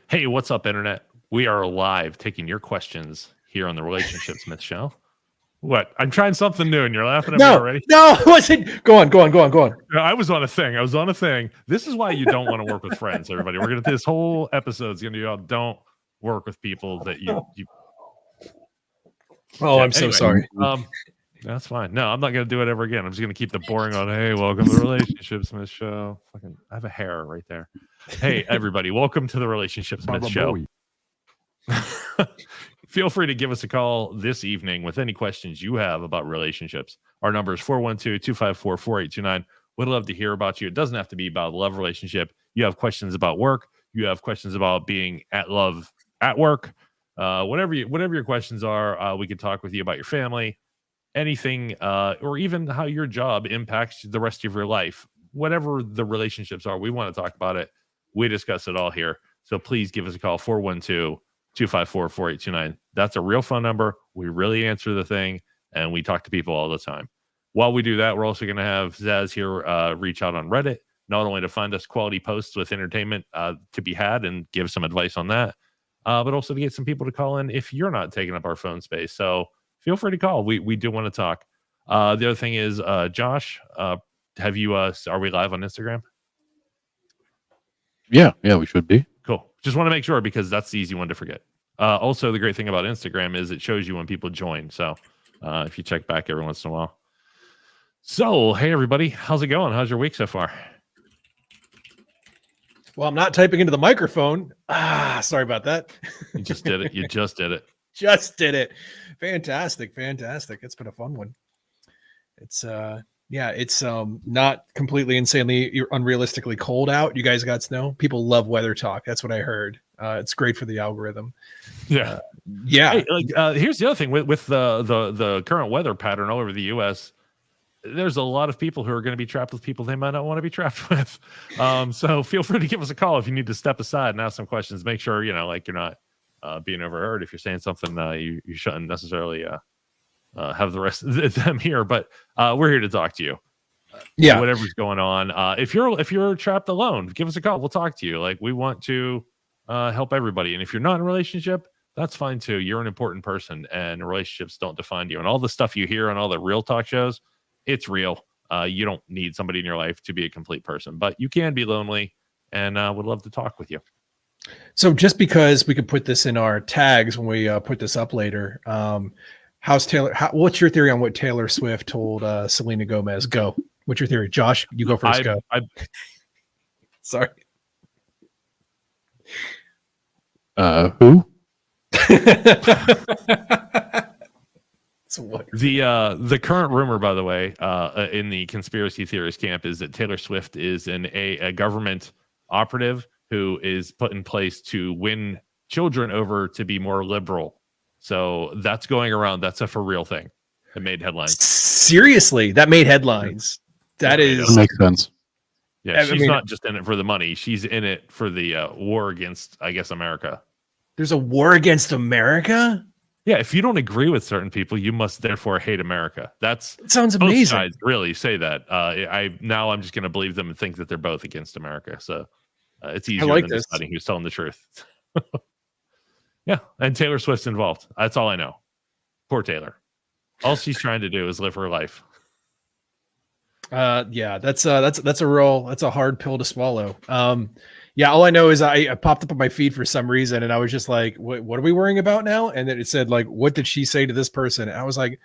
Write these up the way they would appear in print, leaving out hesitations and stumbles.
Hey, what's up, Internet? We are live taking your questions here on the Relationship Smith Show. What? I'm trying something new and you're laughing at me already? No, wasn't. Go on. No, I was on a thing. This is why you don't want to work with friends, everybody. We're going to, this whole episode's going to be about don't work with people that you Oh, yeah, I'm so sorry. That's fine. No, I'm not going to do it ever again. I'm just going to keep the boring on. Hey, welcome to the Relationship Smith Show. Fucking, I have a hair right there. Hey, everybody, welcome to the Relationship Smith Show. Feel free to give us a call this evening with any questions you have about relationships. Our number is 412-254-4829. We'd love to hear about you. It doesn't have to be about a love relationship. You have questions about work. You have questions about being at love at work. Whatever your questions are, we can talk with you about your family, anything, or even how your job impacts the rest of your life. Whatever the relationships are, we want to talk about it. We discuss it all here. So please give us a call, 412-254-4829. That's a real phone number. We really answer the thing, and we talk to people all the time. While we do that, we're also going to have Zaz here reach out on Reddit, not only to find us quality posts with entertainment to be had and give some advice on that, but also to get some people to call in if you're not taking up our phone space. So feel free to call. We do want to talk. The other thing is, Josh, have you? Are we live on Instagram? Yeah, we should be. Cool. Just want to make sure because that's the easy one to forget. Also, the great thing about Instagram is it shows you when people join. So if you check back every once in a while. So, hey, everybody. How's it going? How's your week so far? Well, I'm not typing into the microphone. Sorry about that. You just did it. Just did it. Fantastic. It's been a fun one. It's it's not completely insanely unrealistically cold out. You guys got snow. People love weather talk. That's what I heard. It's great for the algorithm. Yeah. Hey, here's the other thing with the current weather pattern all over the U.S. There's a lot of people who are going to be trapped with people they might not want to be trapped with. So feel free to give us a call if you need to step aside and ask some questions. Make sure you're not being overheard. If you're saying something you shouldn't necessarily have the rest of them here, but we're here to talk to you. Whatever's going on. If you're trapped alone, give us a call. We'll talk to you. Like, we want to help everybody. And if you're not in a relationship, that's fine too. You're an important person, and relationships don't define you. And all the stuff you hear on all the real talk shows, it's real. You don't need somebody in your life to be a complete person, but you can be lonely, and would love to talk with you. So just because we could put this in our tags when we put this up later, what's your theory on what Taylor Swift told Selena Gomez? Go. What's your theory? Josh, you go first. Go. Sorry. Who? The current rumor, by the way, in the conspiracy theorist camp, is that Taylor Swift is a government operative who is put in place to win children over to be more liberal. So that's going around. That's a for real thing. It made headlines. Seriously, that made headlines. That makes sense. Yeah, she's not just in it for the money. She's in it for the war against, I guess, America. There's a war against America? Yeah, if you don't agree with certain people, you must therefore hate America. That sounds amazing. Both sides really say that. I'm just going to believe them and think that they're both against America. So it's easier than deciding who's telling the truth. Yeah, and Taylor Swift's involved. That's all I know. Poor Taylor. All she's trying to do is live her life. That's a hard pill to swallow. All I know is I popped up on my feed for some reason, and I was just like, what are we worrying about now? And then it said, like, what did she say to this person? And I was like,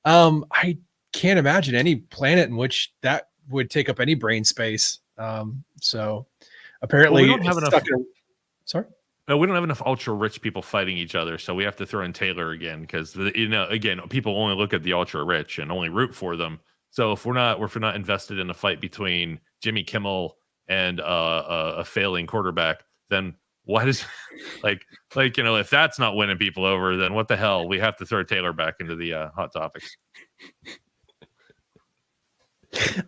I can't imagine any planet in which that would take up any brain space. So apparently we don't have enough. Sorry. No, we don't have enough ultra rich people fighting each other, so we have to throw in Taylor again because again, people only look at the ultra rich and only root for them. So if we're not invested in a fight between Jimmy Kimmel and a failing quarterback, then what is if that's not winning people over, then what the hell? We have to throw Taylor back into the hot topics.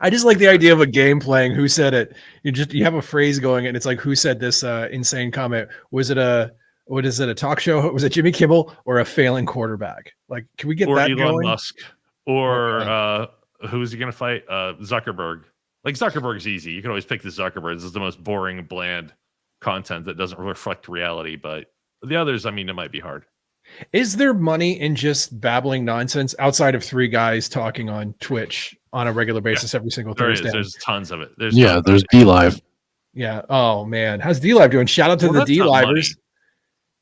I just like the idea of a game playing who said it. You have a phrase going and it's like, who said this insane comment? Was it a talk show? Was it Jimmy Kimmel or a failing quarterback? Like, can we get that Elon going? Musk or who's he going to fight? Zuckerberg. Like, Zuckerberg's easy. You can always pick the Zuckerberg. This is the most boring, bland content that doesn't reflect reality. But the others, I mean, it might be hard. Is there money in just babbling nonsense outside of three guys talking on Twitch on a regular basis every single There is. Thursday? There's tons of it. There's D Live. Yeah. Oh man, how's D Live doing? Shout out to the that's D not money. Livers.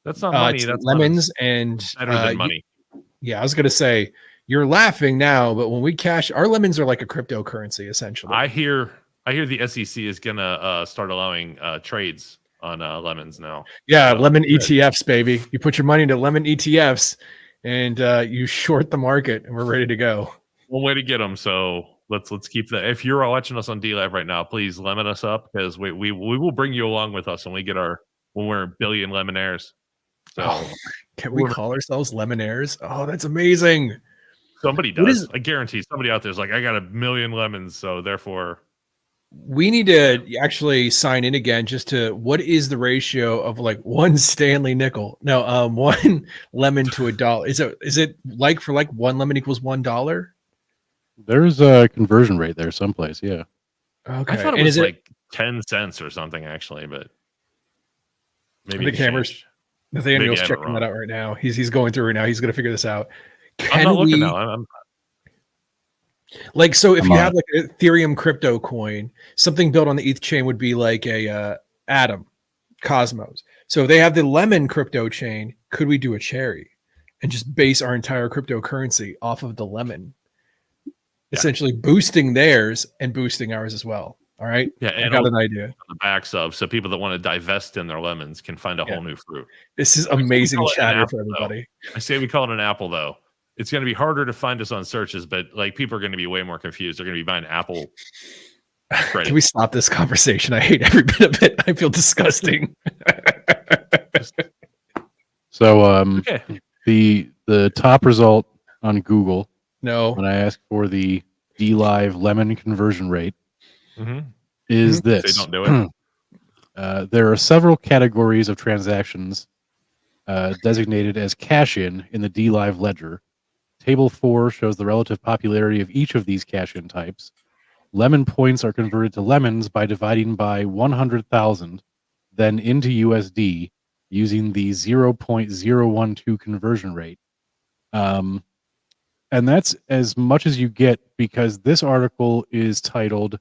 That's not money. It's That's lemons and better than money. Yeah, I was gonna say you're laughing now, but when we cash, our lemons are like a cryptocurrency essentially. I hear the SEC is gonna start allowing trades on lemons now. Yeah, So, lemon ETFs, baby. You put your money into lemon ETFs, and you short the market, and we're ready to go. one way to get them. So let's keep that. If you're watching us on D Live right now, please lemon us up because we will bring you along with us when we're a billion lemonaires. So Can we call ourselves lemonaires? Oh, that's amazing. somebody does. I guarantee somebody out there's like, I got 1 million lemons, so therefore We need to actually sign in again just to what is the ratio of like one Stanley nickel? No, one lemon to $1. Is it like for like one lemon equals $1? There's a conversion rate there someplace. Yeah. Okay. I thought it And was is like 10 cents or something actually, but maybe The it's cameras- changed. Nathaniel's Maybe I have it checking that wrong. out right now. He's going through right now. He's going to figure this out. I'm not looking now. I'm Like, so if I'm you on have like an Ethereum crypto coin, something built on the ETH chain would be like a Atom, Cosmos. So if they have the Lemon crypto chain, could we do a Cherry and just base our entire cryptocurrency off of the Lemon, essentially boosting theirs and boosting ours as well? All right. yeah, I and got on an idea. the backs of so people that want to divest in their lemons can find a whole new fruit. This is amazing call it an chatter apple, for everybody. I say we call it an apple though. It's going to be harder to find us on searches, but like people are going to be way more confused. They're going to be buying apple credit. Can we stop this conversation? I hate every bit of it. I feel disgusting. So Okay. the top result on Google No. when I asked for the D Live lemon conversion rate Mm-hmm. is They this. don't do it. There are several categories of transactions designated as cash-in the D Live ledger. Table 4 shows the relative popularity of each of these cash-in types. Lemon points are converted to lemons by dividing by 100,000, then into USD using the 0.012 conversion rate. And that's as much as you get because this article is titled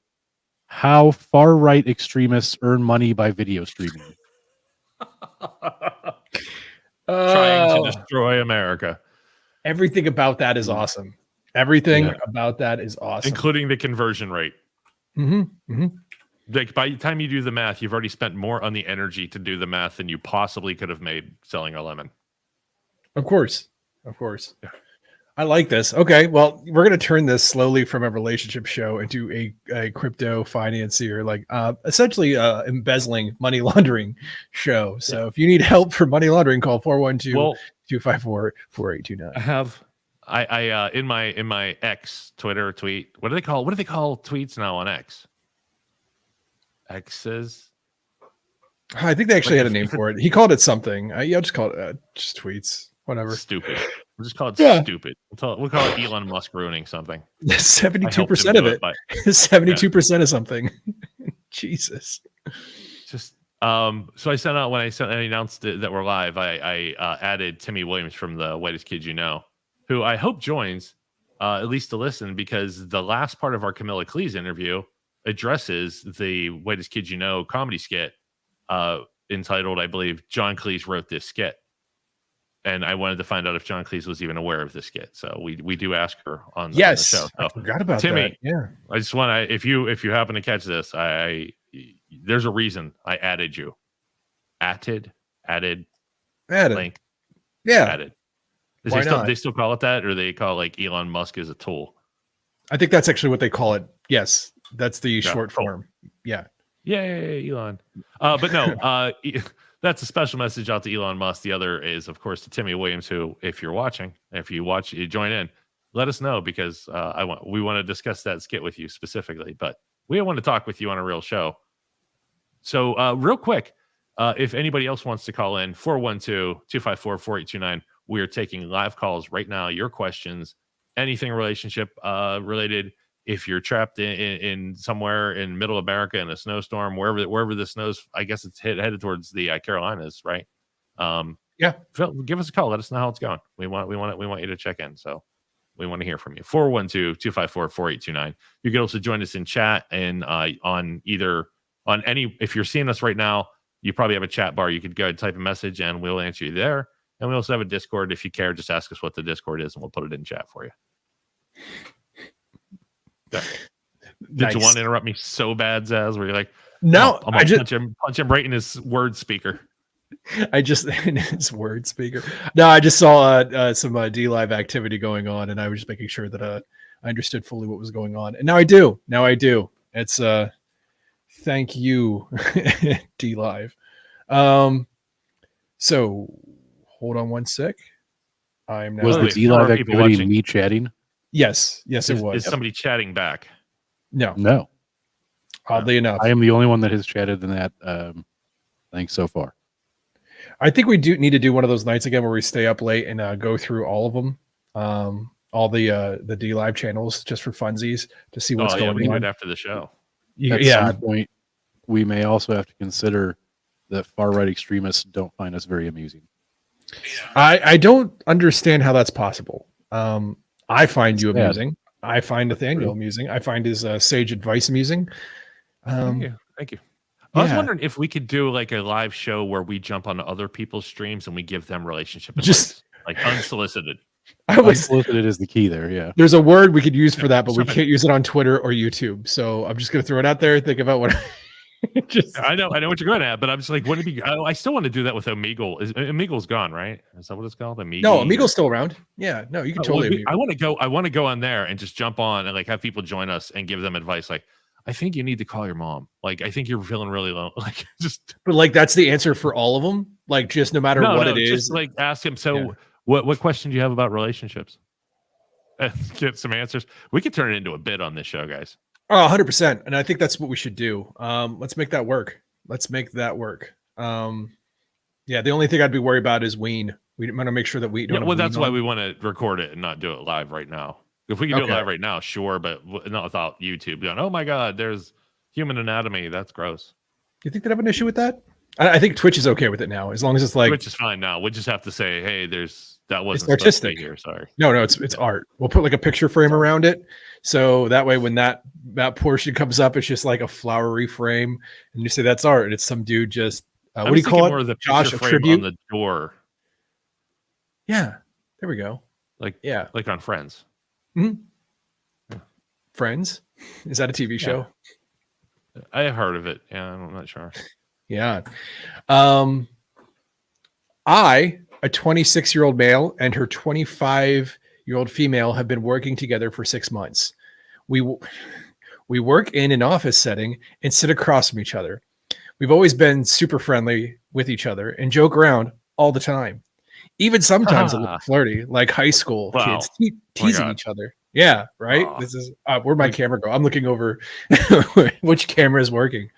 "How Far-Right Extremists Earn Money by Video Streaming." Trying to destroy America, Everything about that is awesome. Everything about that is awesome. including the conversion rate. Like by the time you do the math, you've already spent more on the energy to do the math than you possibly could have made selling a lemon. Of course. I like this. Okay, well, we're going to turn this slowly from a relationship show into a crypto financier, like essentially embezzling money laundering show. So if you need help for money laundering, call 412-254-4829. I in my X Twitter tweet. What do they call tweets now on X? X's. I think they actually had a name for it. He called it something. I'll just call it just tweets. Whatever. Stupid. We'll just call it Yeah. stupid. We'll call it Elon Musk ruining something. 72% of it. 72% of something. Jesus. Just so I sent out when I announced that we're live. I added Timmy Williams from the Whitest Kid You Know, who I hope joins at least to listen because the last part of our Camilla Cleese interview addresses the Whitest Kid You Know comedy skit entitled, I believe, John Cleese wrote this skit. And I wanted to find out if John Cleese was even aware of this skit. So we do ask her on the show. So, I forgot about Timmy, that. Yeah. I just want to, if you happen to catch this, there's a reason I added you. Added, Added. link, Yeah. added. Why not? They still call it that, or they call like Elon Musk as a tool? I think that's actually what they call it. Yes. That's the short cool. form. Yeah. Yay, Elon. But no, that's a special message out to Elon Musk. The other is, of course, to Timmy Williams, who, if you're watching, you join in, let us know because we want to discuss that skit with you specifically. But we want to talk with you on a real show. So real quick, if anybody else wants to call in, 412-254-4829. We are taking live calls right now. Your questions, anything relationship related, if you're trapped in somewhere in middle America in a snowstorm, wherever the snow's, I guess it's headed towards the Carolinas, right? Yeah. Give us a call. Let us know how it's going. We want you to check in. So we want to hear from you. 412-254-4829. You can also join us in chat and if you're seeing us right now, you probably have a chat bar. You could go and type a message and we'll answer you there. And we also have a Discord. If you care, just ask us what the Discord is and we'll put it in chat for you. Okay. Did you want to interrupt me so bad, Zaz? Where you're like, no, I'm gonna punch him right in his word speaker. In his word speaker. No, I just saw some D-Live activity going on, and I was just making sure that I understood fully what was going on. And now I do. It's thank you, D-Live. So hold on one sec. I'm now. Was the D-Live activity me chatting? Yes, it was. Is somebody chatting back? No. Oddly enough, I am the only one that has chatted in that. I think so far. I think we do need to do one of those nights again where we stay up late and go through all of them, all the D-Live channels, just for funsies to see what's going on. We do it after the show. At some point, we may also have to consider that far-right extremists don't find us very amusing. I don't understand how that's possible. I find you amusing. I find Nathaniel amusing. I find his sage advice amusing. Thank you. I was wondering if we could do like a live show where we jump on other people's streams and we give them relationship advice, just like unsolicited. Unsolicited is the key there. Yeah. There's a word we could use for that, but we can't use it on Twitter or YouTube. So I'm just going to throw it out there. Think about what I know what you're going at, but I'm just like, wouldn't it be? I still want to do that with Omegle. Omegle's gone, right? Is that what it's called? Omegle? No, Omegle's still around. Yeah, no, you can totally. I want to go on there and just jump on and like have people join us and give them advice. Like, I think you need to call your mom. Like, I think you're feeling really low. Like, but like that's the answer for all of them. Like, just no matter what it is, just like ask him. So, what question do you have about relationships? Get some answers. We could turn it into a bit on this show, guys. Oh, 100%. And I think that's what we should do. Let's make that work. Yeah, the only thing I'd be worried about is Ween. We want to make sure that we don't. Well, that's why we want to record it and not do it live right now. If we can do it live right now, sure, but not without YouTube going, oh my God, there's human anatomy. That's gross. Do you think they'd have an issue with that? I think Twitch is okay with it now, as long as it's like Twitch is fine now. We just have to say, hey, that wasn't artistic here. Sorry. No, it's art. We'll put like a picture frame around it, so that way when that portion comes up, it's just like a flowery frame, and you say that's art, and it's some dude just what do you call it? More of the Josh frame on the door. Yeah, there we go. Like on Friends. Mm-hmm. Yeah. Friends, is that a TV show? I have heard of it. Yeah, I'm not sure. Yeah. A 26-year-old male and her 25-year-old female have been working together for 6 months. We work in an office setting and sit across from each other. We've always been super friendly with each other and joke around all the time. Even sometimes a little flirty, like high school kids teasing each other. Yeah, right? This is where'd my camera go? I'm looking over which camera is working.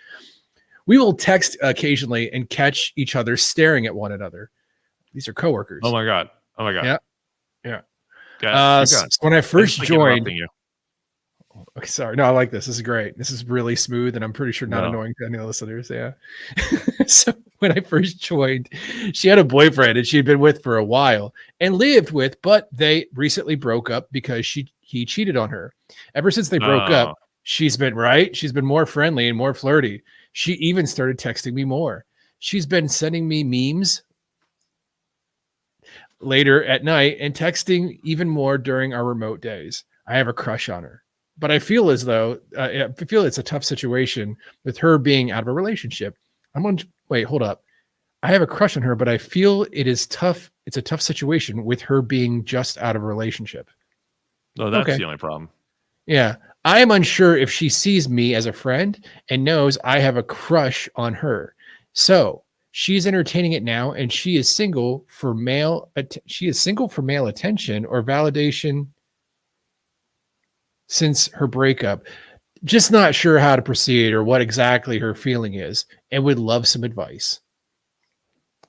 We will text occasionally and catch each other staring at one another. These are coworkers. Oh my god. Yeah. So when I first joined, okay, sorry. No, I like this. This is great. This is really smooth, and I'm pretty sure not annoying to any of the listeners. Yeah. So when I first joined, she had a boyfriend and she'd been with for a while and lived with, but they recently broke up because he cheated on her. Ever since they broke up, she's been more friendly and more flirty. She even started texting me more. She's been sending me memes later at night and texting even more during our remote days. I have a crush on her, but I feel as though it's a tough situation with her being out of a relationship. Wait, hold up. I have a crush on her, but I feel it is tough. It's a tough situation with her being just out of a relationship. Oh, that's the only problem. Yeah. I am unsure if she sees me as a friend and knows I have a crush on her. So she's entertaining it now, and she is single for male attention or validation since her breakup. Just not sure how to proceed or what exactly her feeling is, and would love some advice.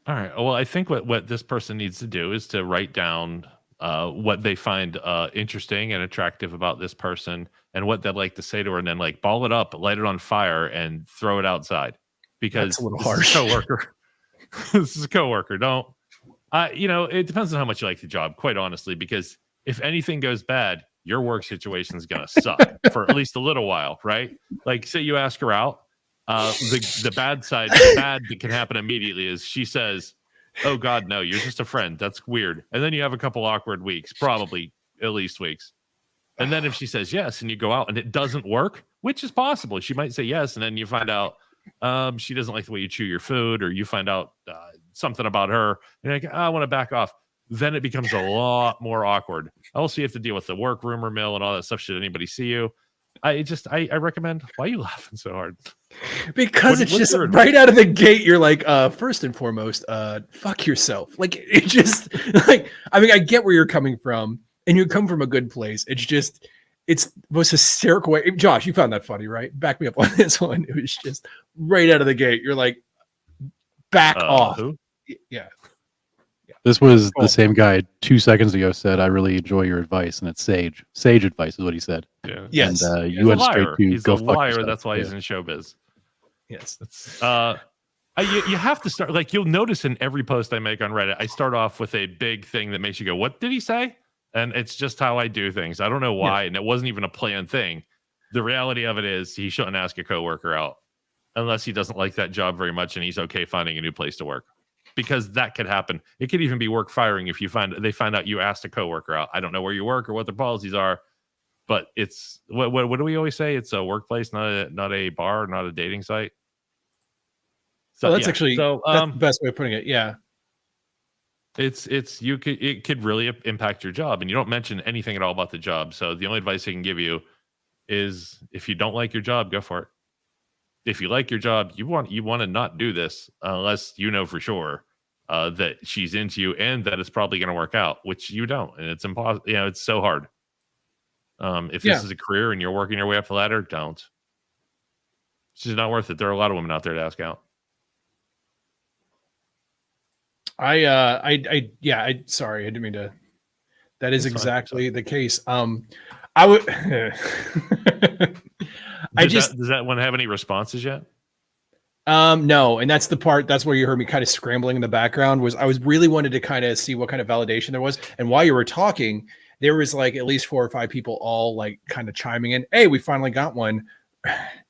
All right. Well, I think what this person needs to do is to write down what they find interesting and attractive about this person and what they'd like to say to her, and then like ball it up, light it on fire, and throw it outside because That's a little this harsh. is a coworker. This is a coworker. Don't. It depends on how much you like the job, quite honestly, because if anything goes bad, your work situation is going to suck for at least a little while, right? Like, say you ask her out. The bad side, the bad that can happen immediately is she says, "Oh God, no, you're just a friend. That's weird." And then you have a couple awkward weeks, probably at least weeks. And then if she says yes and you go out and it doesn't work, which is possible, she might say yes, and then you find out she doesn't like the way you chew your food, or you find out something about her, and you're like, I want to back off. Then it becomes a lot more awkward. Also, you have to deal with the work rumor mill and all that stuff. Should anybody see you? I recommend. Why are you laughing so hard? Because it's just right out of the gate. You're like, first and foremost, fuck yourself. Like, it just like, I mean, I get where you're coming from, and you come from a good place. It's just, it's the most hysterical way. Josh, you found that funny, right? Back me up on this one. It was just right out of the gate. You're like, back off. Who? Yeah. This was Cool. the same guy 2 seconds ago said, "I really enjoy your advice," and it's sage. Sage advice is what he said. Yeah. Yes. And He's you a went straight liar. to He's go a fuck liar. yourself. That's why Yeah. he's in showbiz. Yes. It's you have to start, like, you'll notice in every post I make on Reddit, I start off with a big thing that makes you go, "What did he say?" And it's just how I do things. I don't know why, and it wasn't even a planned thing. The reality of it is he shouldn't ask a coworker out unless he doesn't like that job very much and he's okay finding a new place to work. Because that could happen. It could even be work firing if they find out you asked a coworker out. I don't know where you work or what their policies are, but it's what do we always say? It's a workplace, not a bar, not a dating site. So that's yeah. actually so that's the best way of putting it. Yeah. It could really impact your job, and you don't mention anything at all about the job. So the only advice I can give you is, if you don't like your job, go for it. If you like your job, you want to not do this unless you know for sure that she's into you and that it's probably going to work out, which you don't, and it's impossible. It's so hard. If this is a career and you're working your way up the ladder, don't. It's just not worth it. There are a lot of women out there to ask out. Sorry, I didn't mean to. That is exactly the case. I would. Does that one have any responses yet? No, and that's the part. That's where you heard me kind of scrambling in the background. I was really wanted to kind of see what kind of validation there was, and while you were talking, there was like at least 4 or 5 people all like kind of chiming in. Hey, we finally got one.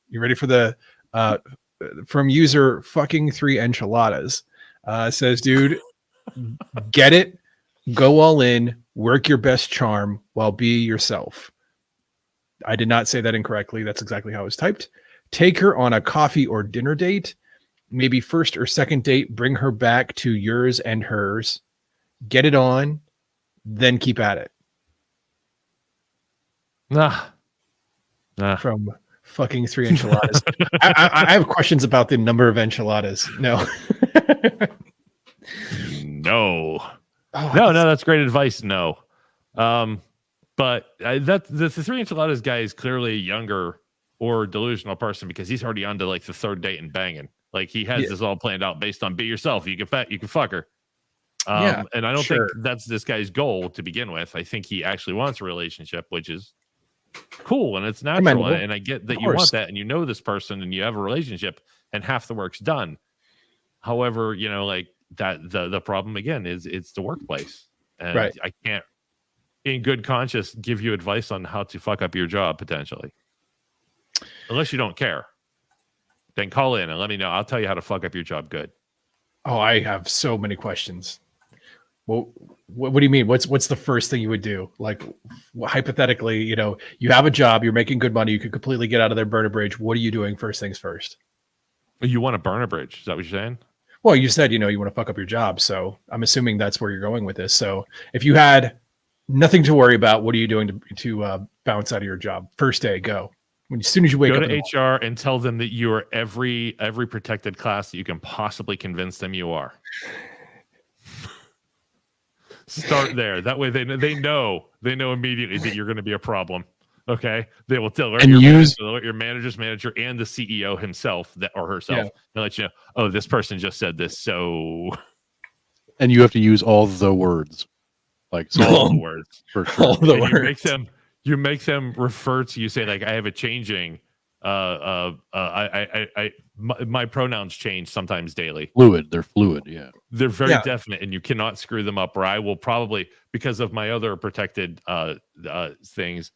You ready for the from user fucking 3 enchiladas? Says, dude, get it, go all in, work your best charm while be yourself. I did not say that incorrectly. That's exactly how it was typed. Take her on a coffee or dinner date, maybe first or second date, bring her back to yours and hers, get it on, then keep at it. Nah. From fucking 3 enchiladas. I have questions about the number of enchiladas. No. No. No, that's great advice. No. But that the 3 enchiladas guy is clearly a younger or delusional person, because he's already on to like the 3rd date and banging. Like, he has this all planned out based on be yourself. You can fuck her. And I don't think that's this guy's goal to begin with. I think he actually wants a relationship, which is cool and it's natural. And I get that you want that, and you know this person and you have a relationship and half the work's done. However, like that, the problem again is it's the workplace. And I can't, in good conscience, give you advice on how to fuck up your job potentially. Unless you don't care. Then call in and let me know. I'll tell you how to fuck up your job good. Oh, I have so many questions. Well, what do you mean? What's the first thing you would do? Like, hypothetically, you have a job, you're making good money, you could completely get out of there, burn a bridge. What are you doing first things first? You want to burn a bridge? Is that what you're saying? Well, you said, you want to fuck up your job. So I'm assuming that's where you're going with this. So if you had nothing to worry about, what are you doing to bounce out of your job? First day, go. As soon as you wake up, go to HR and tell them that you are every protected class that you can possibly convince them you are. Start there. That way they know immediately that you're going to be a problem. Okay, they will tell your manager's manager and the CEO himself or herself. Yeah. They'll let you know, oh, this person just said this, so. And you have to use all the words. Like all the words for sure. All the And words. you make them refer to you. Say like, I have a changing. My pronouns change sometimes daily. Fluid. They're fluid. Yeah. They're very Yeah. definite, and you cannot screw them up. Or I will probably, because of my other protected things,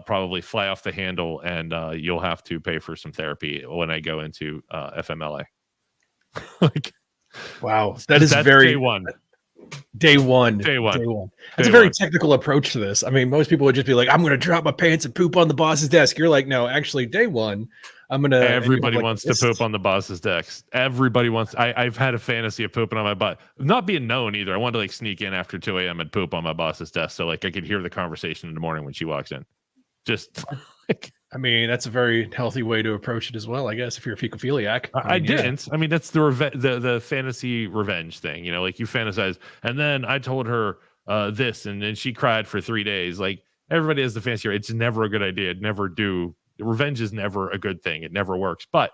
probably fly off the handle, and you'll have to pay for some therapy when I go into FMLA. Like, Wow, that's very day one. Day one. Day one. That's Day a very one. technical approach to this. I mean, most people would just be like, I'm going to drop my pants and poop on the boss's desk. You're like, no, actually, day one, I'm going to. Everybody wants to poop on the boss's desk. Everybody wants. I've had a fantasy of pooping on my butt, not being known either. I wanted to like sneak in after 2 a.m. and poop on my boss's desk, so like I could hear the conversation in the morning when she walks in. Just like, I mean, that's a very healthy way to approach it as well, I guess, if you're a fecophiliac. I didn't. I mean, that's the fantasy revenge thing. You know, like you fantasize, and then I told her this, and then she cried for 3 days. Like everybody has the fantasy. It's never a good idea. It never do. Revenge is never a good thing. It never works. But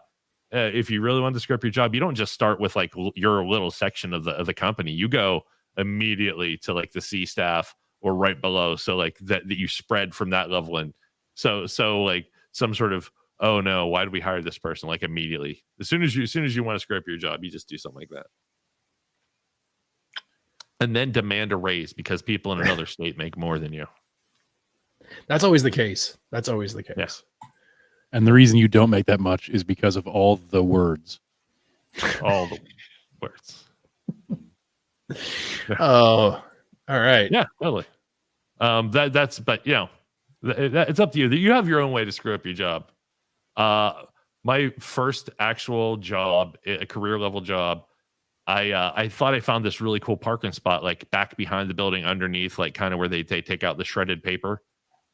if you really want to screw up your job, you don't just start with like your little section of the company. You go immediately to like the C staff or right below. So like that you spread from that level, and so like some sort of, oh no, why did we hire this person? Like immediately, as soon as you want to screw up your job, you just do something like that. And then demand a raise because people in another state make more than you. That's always the case. That's always the case. Yes. And the reason you don't make that much is because of all the words. All the words. Oh, all right. Yeah, totally. That's, but you know, it's up to you. You have your own way to screw up your job. My first actual job, a career level job, I thought I found this really cool parking spot, like back behind the building underneath, like kind of where they take out the shredded paper.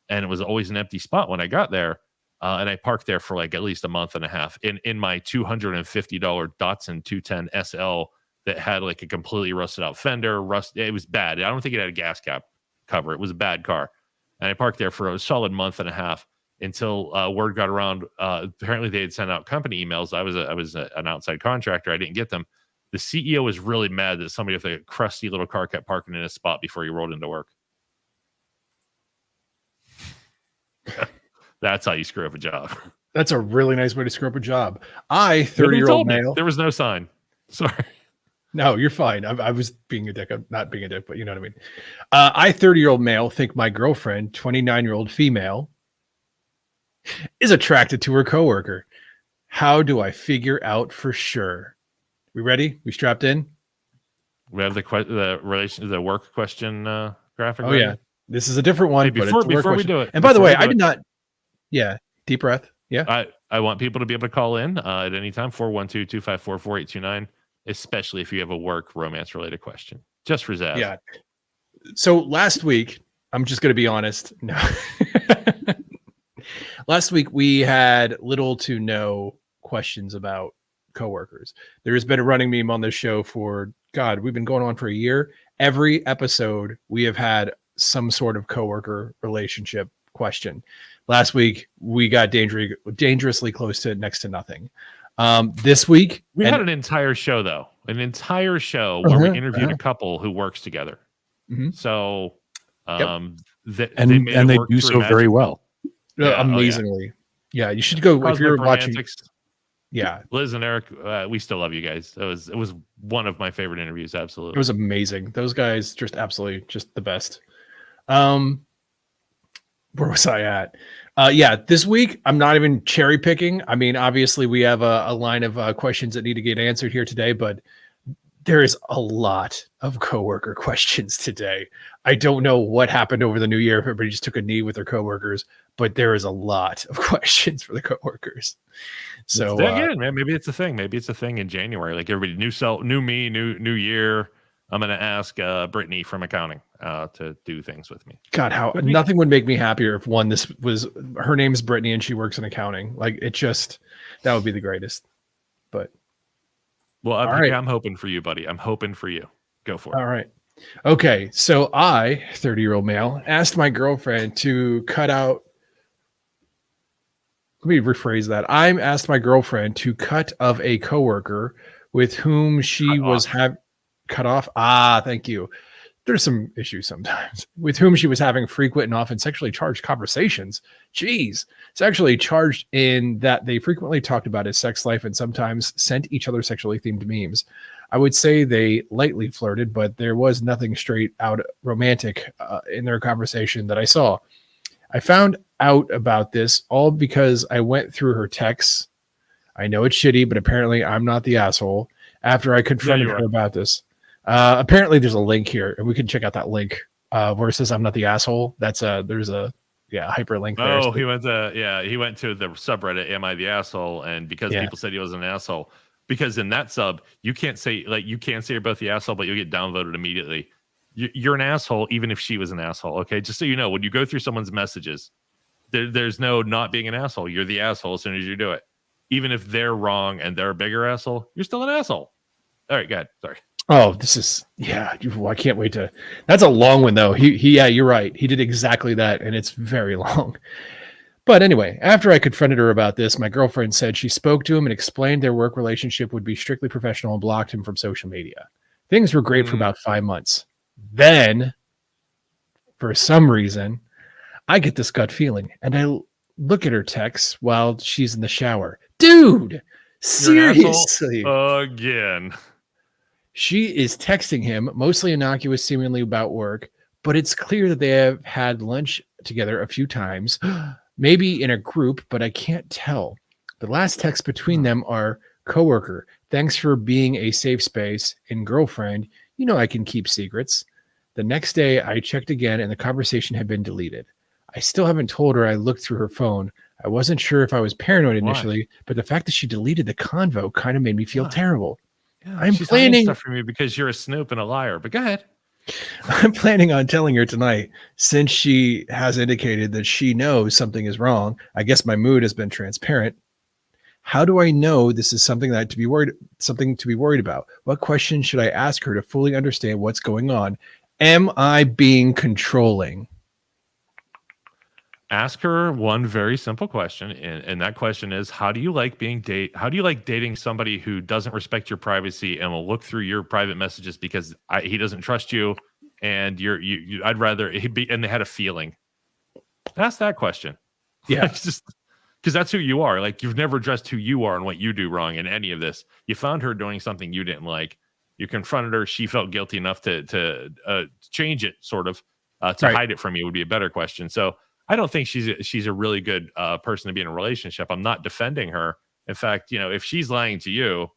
And it was always an empty spot when I got there. And I parked there for like at least a month and a half in my $250 Datsun 210 SL that had like a completely rusted out fender. It was bad. I don't think it had a gas cap cover. It was a bad car. And I parked there for a solid month and a half until word got around. Apparently, they had sent out company emails. I was an outside contractor. I didn't get them. The CEO was really mad that somebody with a crusty little car kept parking in his spot before he rolled into work. That's how you screw up a job. That's a really nice way to screw up a job. 30-year-old male. There was no sign. Sorry. No, you're fine. I was being a dick. I'm not being a dick, but you know what I mean. 30-year-old male, think my girlfriend, 29-year-old female, is attracted to her coworker. How do I figure out for sure? We ready? We strapped in? We have the work question graphic. Oh, ready? yeah. This is a different one. Hey, before we do it. And by the way, I did not. Yeah. Deep breath. Yeah. I want people to be able to call in at any time, 412-254-4829, especially if you have a work romance related question. Just for Zaz. Yeah. So last week, I'm just going to be honest. No. Last week, we had little to no questions about coworkers. There's been a running meme on this show for, God, we've been going on for a year. Every episode, we have had some sort of coworker relationship question. Last week, we got dangerously close to next to nothing. This week, we had an entire show, though. An entire show where we interviewed a couple who works together. Mm-hmm. So, they do so very well. Yeah, amazingly. Yeah, you should go if you're watching. Yeah, Liz and Eric, we still love you guys. It was one of my favorite interviews. Absolutely, it was amazing. Those guys just absolutely just the best. Where was I at? Yeah, this week I'm not even cherry picking. I mean, obviously we have a line of questions that need to get answered here today, but there is a lot of coworker questions today. I don't know what happened over the new year if everybody just took a knee with their coworkers, but there is a lot of questions for the coworkers. So again, man, maybe it's a thing. Maybe it's a thing in January. Like everybody, new me, new year. I'm going to ask Brittany from accounting to do things with me. God, nothing would make me happier if her name's Brittany and she works in accounting. Like that would be the greatest. But well, I'm hoping for you, buddy. I'm hoping for you. Go for it. All right. Okay. So 30-year-old male, asked my girlfriend to cut out. Let me rephrase that. I asked my girlfriend to cut of a coworker with whom she was cut off. Thank you. there's some issues sometimes with whom she was having frequent and often sexually charged conversations. Jeez, sexually charged in that they frequently talked about his sex life and sometimes sent each other sexually themed memes. I would say they lightly flirted, but there was nothing straight out romantic in their conversation that I saw. I found out about this all because I went through her texts. I know it's shitty, but apparently I'm not the asshole. After I confronted her about this. Apparently there's a link here, and we can check out that link where it says I'm not the asshole. That's there's a hyperlink there. Oh, he went to the subreddit Am I the Asshole? And because people said he was an asshole, because in that sub you can't say you're both the asshole, but you'll get downvoted immediately. You're an asshole even if she was an asshole. Okay, just so you know, when you go through someone's messages, there's no not being an asshole. You're the asshole as soon as you do it. Even if they're wrong and they're a bigger asshole, you're still an asshole. All right, go ahead. Sorry. Oh, this is I can't wait to. That's a long one though. He you're right. He did exactly that, and it's very long. But anyway, after I confronted her about this, my girlfriend said she spoke to him and explained their work relationship would be strictly professional and blocked him from social media. Things were great for about 5 months. Then, for some reason, I get this gut feeling, and I look at her texts while she's in the shower. Dude, seriously. Again. She is texting him, mostly innocuous, seemingly about work, but it's clear that they have had lunch together a few times, maybe in a group, but I can't tell. The last texts between them are coworker. Thanks for being a safe space. And girlfriend, you know I can keep secrets. The next day I checked again and the conversation had been deleted. I still haven't told her I looked through her phone. I wasn't sure if I was paranoid initially, but the fact that she deleted the convo kind of made me feel terrible. Yeah, I'm she's planning stuff from you because you're a snoop and a liar. But go ahead. I'm planning on telling her tonight, since she has indicated that she knows something is wrong. I guess my mood has been transparent. How do I know this is something to be worried about? What question should I ask her to fully understand what's going on? Am I being controlling? Ask her one very simple question, and that question is: How do you like dating somebody who doesn't respect your privacy and will look through your private messages because he doesn't trust you, and I'd rather he be, and they had a feeling. Ask that question. Yeah, just because that's who you are. Like, you've never addressed who you are and what you do wrong in any of this. You found her doing something you didn't like. You confronted her. She felt guilty enough to change it, sort of to hide it from you would be a better question. So. I don't think she's a really good person to be in a relationship. I'm not defending her. In fact, if she's lying to you,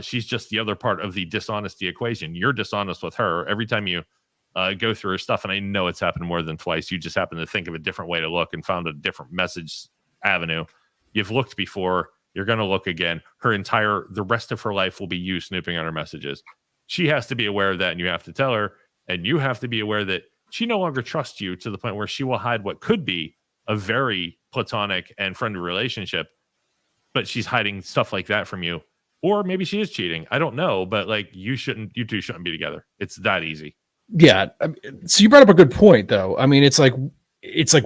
she's just the other part of the dishonesty equation. You're dishonest with her every time you go through her stuff. And I know it's happened more than twice. You just happen to think of a different way to look and found a different message avenue. You've looked before. You're going to look again. The rest of her life will be you snooping on her messages. She has to be aware of that, and you have to tell her. And you have to be aware that she no longer trusts you to the point where she will hide what could be a very platonic and friendly relationship, but she's hiding stuff like that from you. Or maybe she is cheating. I don't know, but you two shouldn't be together. It's that easy. Yeah. So you brought up a good point though. I mean, it's like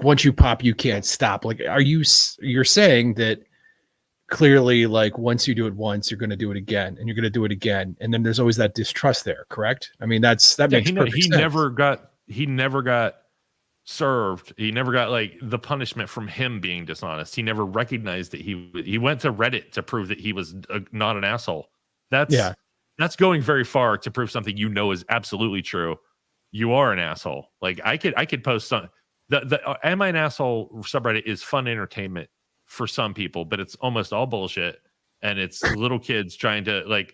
once you pop, you can't stop. Like, you're saying that clearly, like, once you do it once, you're going to do it again and you're going to do it again. And then there's always that distrust there. Correct. I mean, that makes perfect sense. He never got served. He never got the punishment from him being dishonest. He never recognized that he went to Reddit to prove that he was not an asshole. That's going very far to prove something is absolutely true. You are an asshole. Like, I could post some. The Am I an Asshole subreddit is fun entertainment for some people, but it's almost all bullshit, and it's little kids trying to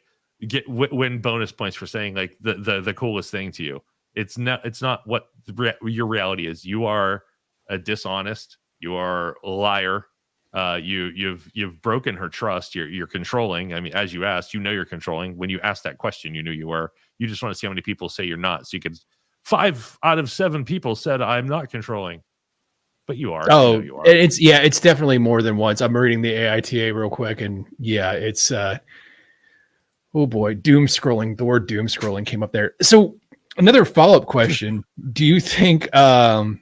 win bonus points for saying the coolest thing to you. It's not what your reality is. You are a dishonest. You are a liar. You've broken her trust. You're controlling. I mean, as you asked, you're controlling. When you asked that question, you knew you were. You just want to see how many people say you're not. So you could 5 out of 7 people said I'm not controlling, but you are. Oh, you are. It's definitely more than once. I'm reading the AITA real quick, and it's oh boy, doom scrolling. The word doom scrolling came up there. So. Another follow-up question. Do you think after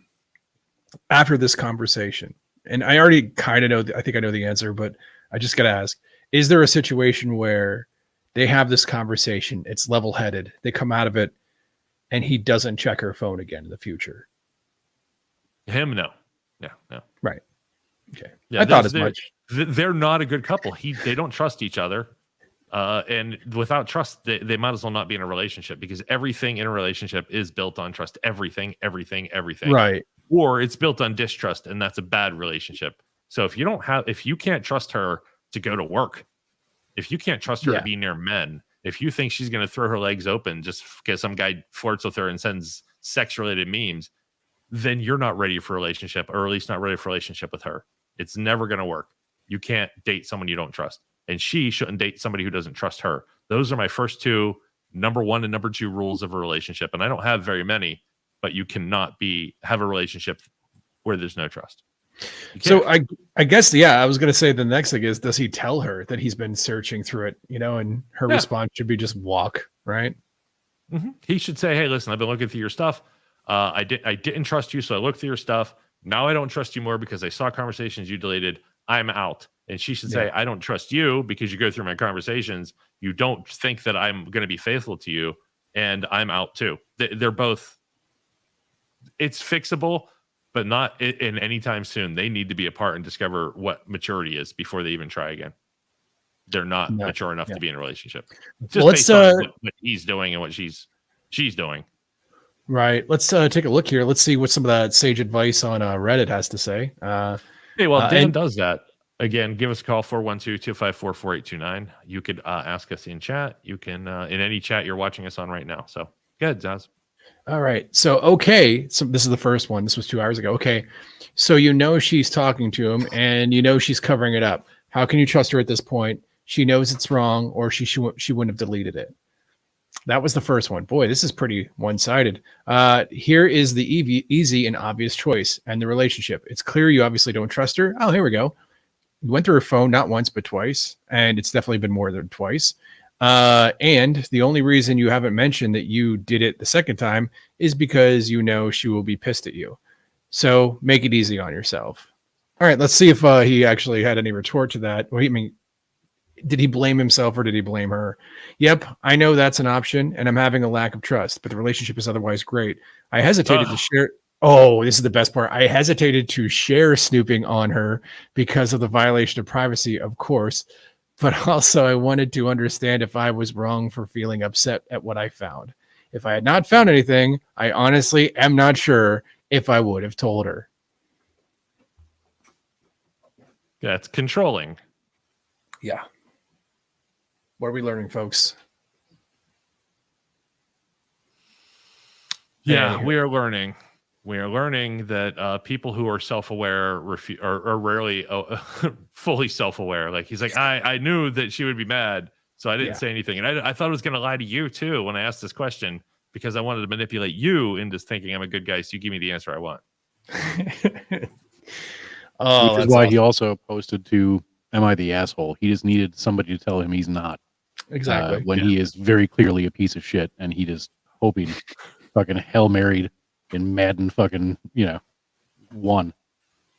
this conversation, and I already kind of know, I think I know the answer, but I just got to ask, is there a situation where they have this conversation, it's level-headed, they come out of it, and he doesn't check her phone again in the future. Him, no. Yeah, no. Right. Okay. Yeah, I thought as much. They're not a good couple. They don't trust each other. And without trust, they might as well not be in a relationship, because everything in a relationship is built on trust. Everything. Right. Or it's built on distrust, and that's a bad relationship. So if you can't trust her to go to work, if you can't trust her to be near men, if you think she's going to throw her legs open just because some guy flirts with her and sends sex-related memes, then you're not ready for a relationship, or at least not ready for a relationship with her. It's never going to work. You can't date someone you don't trust. And she shouldn't date somebody who doesn't trust her. Those are my first two, number one and number two rules of a relationship. And I don't have very many, but you cannot have a relationship where there's no trust. So I guess, I was going to say the next thing is, does he tell her that he's been searching through it, and her response should be just walk, right? Mm-hmm. He should say, hey, listen, I've been looking through your stuff. I didn't trust you, so I looked through your stuff. Now I don't trust you more because I saw conversations you deleted. I'm out. And she should say, I don't trust you because you go through my conversations. You don't think that I'm going to be faithful to you, and I'm out too. They're both, it's fixable, but not in any time soon. They need to be apart and discover what maturity is before they even try again. They're not mature enough to be in a relationship. Just based on what he's doing and what she's doing. Right. Let's take a look here. Let's see what some of that sage advice on Reddit has to say. Hey, well, Dan does that. Again, give us a call, 412-254-4829. You could ask us in chat. You can, in any chat you're watching us on right now. So, good, Zaz. All right. So, okay. So, this is the first one. This was 2 hours ago. Okay. So, she's talking to him, and she's covering it up. How can you trust her at this point? She knows it's wrong, or she wouldn't have deleted it. That was the first one. Boy, this is pretty one-sided. Here is the easy and obvious choice and the relationship. It's clear you obviously don't trust her. Oh, here we go. You went through her phone not once but twice, and it's definitely been more than twice. And the only reason you haven't mentioned that you did it the second time is because she will be pissed at you. So make it easy on yourself. All right, let's see if he actually had any retort to that. What do you mean? Did he blame himself or did he blame her? Yep, I know that's an option, and I'm having a lack of trust, but the relationship is otherwise great. I hesitated to share. Oh, this is the best part. I hesitated to share snooping on her because of the violation of privacy, of course, but also I wanted to understand if I was wrong for feeling upset at what I found. If I had not found anything, I honestly am not sure if I would have told her. That's controlling. Yeah. What are we learning, folks? Yeah, we are learning. We are learning that people who are self-aware are rarely fully self-aware. Like, he's like, I knew that she would be mad, so I didn't say anything. And I thought I was going to lie to you, too, when I asked this question, because I wanted to manipulate you into thinking I'm a good guy, so you give me the answer I want. Which is why he also posted to, am I the asshole? He just needed somebody to tell him he's not. Exactly. When he is very clearly a piece of shit, and he just hoping fucking Hail Married in Madden fucking, won.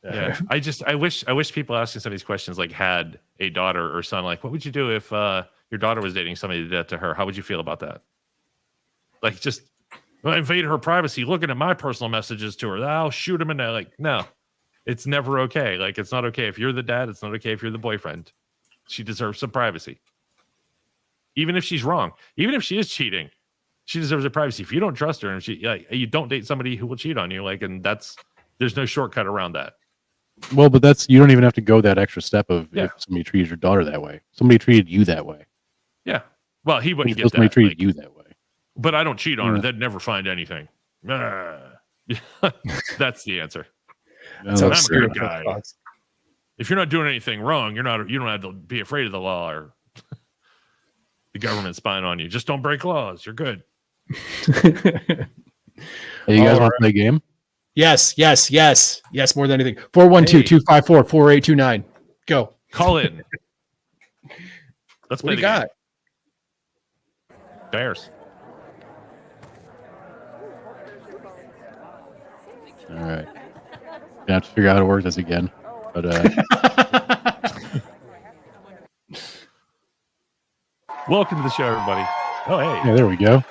Yeah. I wish people asking some of these questions had a daughter or son. Like, what would you do if your daughter was dating somebody that did that to her? How would you feel about that? Like, just invade her privacy, looking at my personal messages to her. I'll shoot him in there. Like, no, it's never okay. Like, it's not okay if you're the dad. It's not okay if you're the boyfriend. She deserves some privacy. Even if she's wrong, even if she is cheating, she deserves her privacy. If you don't trust her, and you don't date somebody who will cheat on you, and there's no shortcut around that. Well, but you don't even have to go that extra step of if somebody treated your daughter that way. Somebody treated you that way. Yeah. Well, he wouldn't get that. Somebody treated you that way. But I don't cheat on her. They'd never find anything. That's the answer. I'm a good guy. If you're not doing anything wrong, you don't have to be afraid of the law or the government spying on you. Just don't break laws. You're good. Hey, you guys want to play a game? Yes, more than anything. 412-254-4829. Go. Call in. Let's play what do you got? Bears. All right. Gonna have to figure out how to work this again. But welcome to the show, everybody. Oh, hey. Yeah, there we go.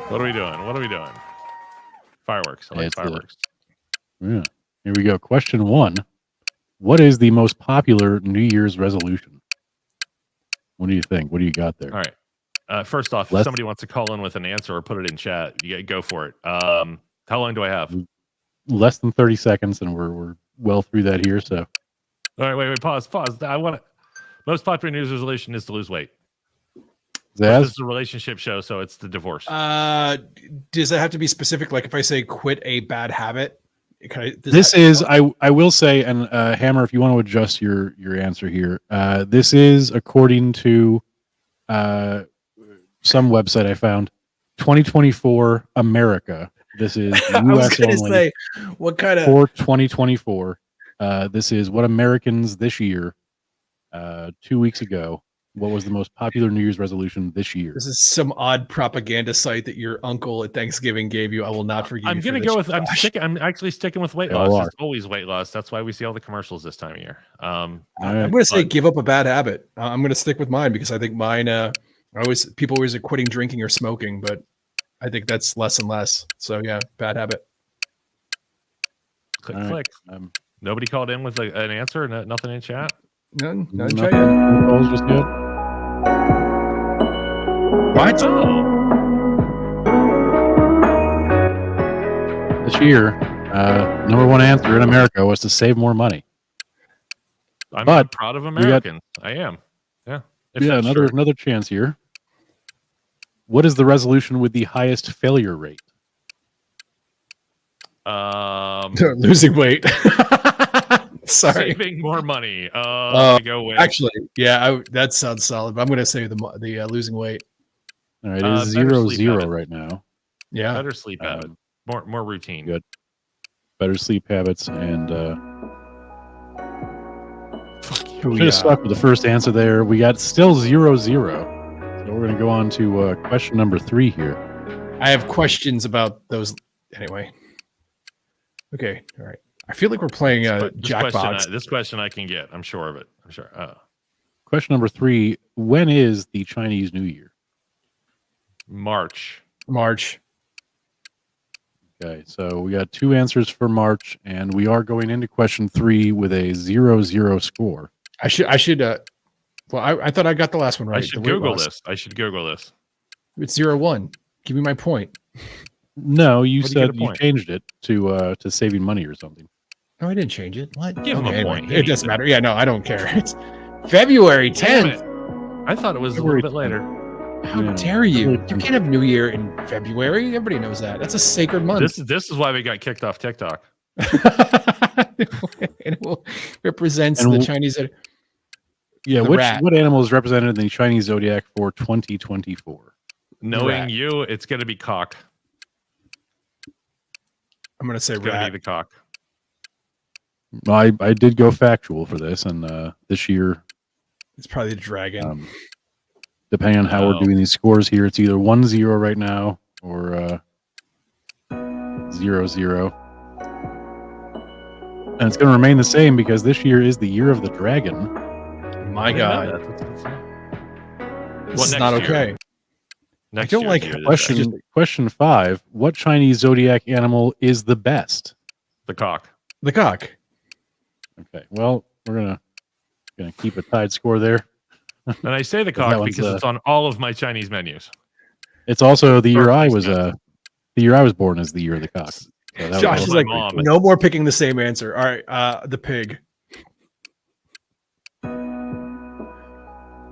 What are we doing? What are we doing? Fireworks. I like It's fireworks. Yeah. Here we go. Question 1. What is the most popular New Year's resolution? What do you think? What do you got there? All right. First off, if somebody wants to call in with an answer or put it in chat, you go for it. How long do I have? Less than 30 seconds, and we're well through that here. So, All right, wait, pause. I want to. Most popular New Year's resolution is to lose weight. Zaz? This is a relationship show, so it's the divorce. Does it have to be specific? Like if I say quit a bad habit, I will say, and Hammer, if you want to adjust your answer here, this is according to some website I found, 2024 America. This is US I was going to only. say, what kind of For 2024, this is what Americans this year, 2 weeks ago, what was the most popular New Year's resolution this year? This is some odd propaganda site that your uncle at Thanksgiving gave you. I will not forgive I'm you. going to go with. I'm actually sticking with weight They all loss. are. It's always weight loss. That's why we see all the commercials this time of year. I'm going to say give up a bad habit. I'm going to stick with mine because I think mine. People always are quitting drinking or smoking, but I think that's less and less. So yeah, bad habit. Click. Nobody called in with an answer. Nothing in chat. None in Nothing. chat yet. Polls just yet? What? Oh, This year, number one answer in America was to save more money. I'm But proud of Americans. I am. Yeah. If Yeah, that's true. another chance here. What is the resolution with the highest failure rate? Losing weight. Sorry. Saving more money. I'm gonna go with Actually, yeah, that sounds solid. But I'm going to say the losing weight. All right, it is better 0-0 sleep habit. right now. Yeah. better sleep habit. More routine. Good. Better sleep habits, and should have stuck with the first answer there. We got still 0-0. So we're going to go on to question number 3 here. I have questions about those. Anyway. Okay. All right. I feel like we're playing Jackbox. This question I can get. I'm sure of it. I'm sure. Question number 3. When is the Chinese New Year? March. Okay, so we got 2 answers for March, and we are going into question 3 with a 0-0 score. I should. Well, I thought I got the last one right. I should Google this. It's 0-1. Give me my point. No, you Where do you get said a you point? changed it to saving money or something. No, I didn't change it. What? Give him a anyway, point. He It needs doesn't it. matter. Yeah, no, I don't care. It's February Damn 10th. I thought it was a February little bit later. How Yeah. dare you? You can't have New Year in February. Everybody knows that. That's a sacred month. This is why we got kicked off TikTok. And it represents And the w- Chinese. Yeah, The rat. what animal is represented in the Chinese zodiac for 2024? Knowing Rat. you, it's going to be cock. I'm going to say It's going to rat. be the cock. I did go factual for this, and this year, It's probably the dragon. depending on how No. we're doing these scores here, it's either 1-0 right now or 0-0. And it's going to remain the same because this year is the year of the dragon. My God, this is next not year. okay. Next don't year's like year, Question 5. What Chinese zodiac animal is the best? the cock. The cock. Okay, well, we're gonna keep a tied score there. And I say the That cock one's, because it's on all of my Chinese menus. It's also the year I was Perfect. the year I was born is the year of the cock. So that Josh was is my like, mom. no more picking the same answer. All right, the pig.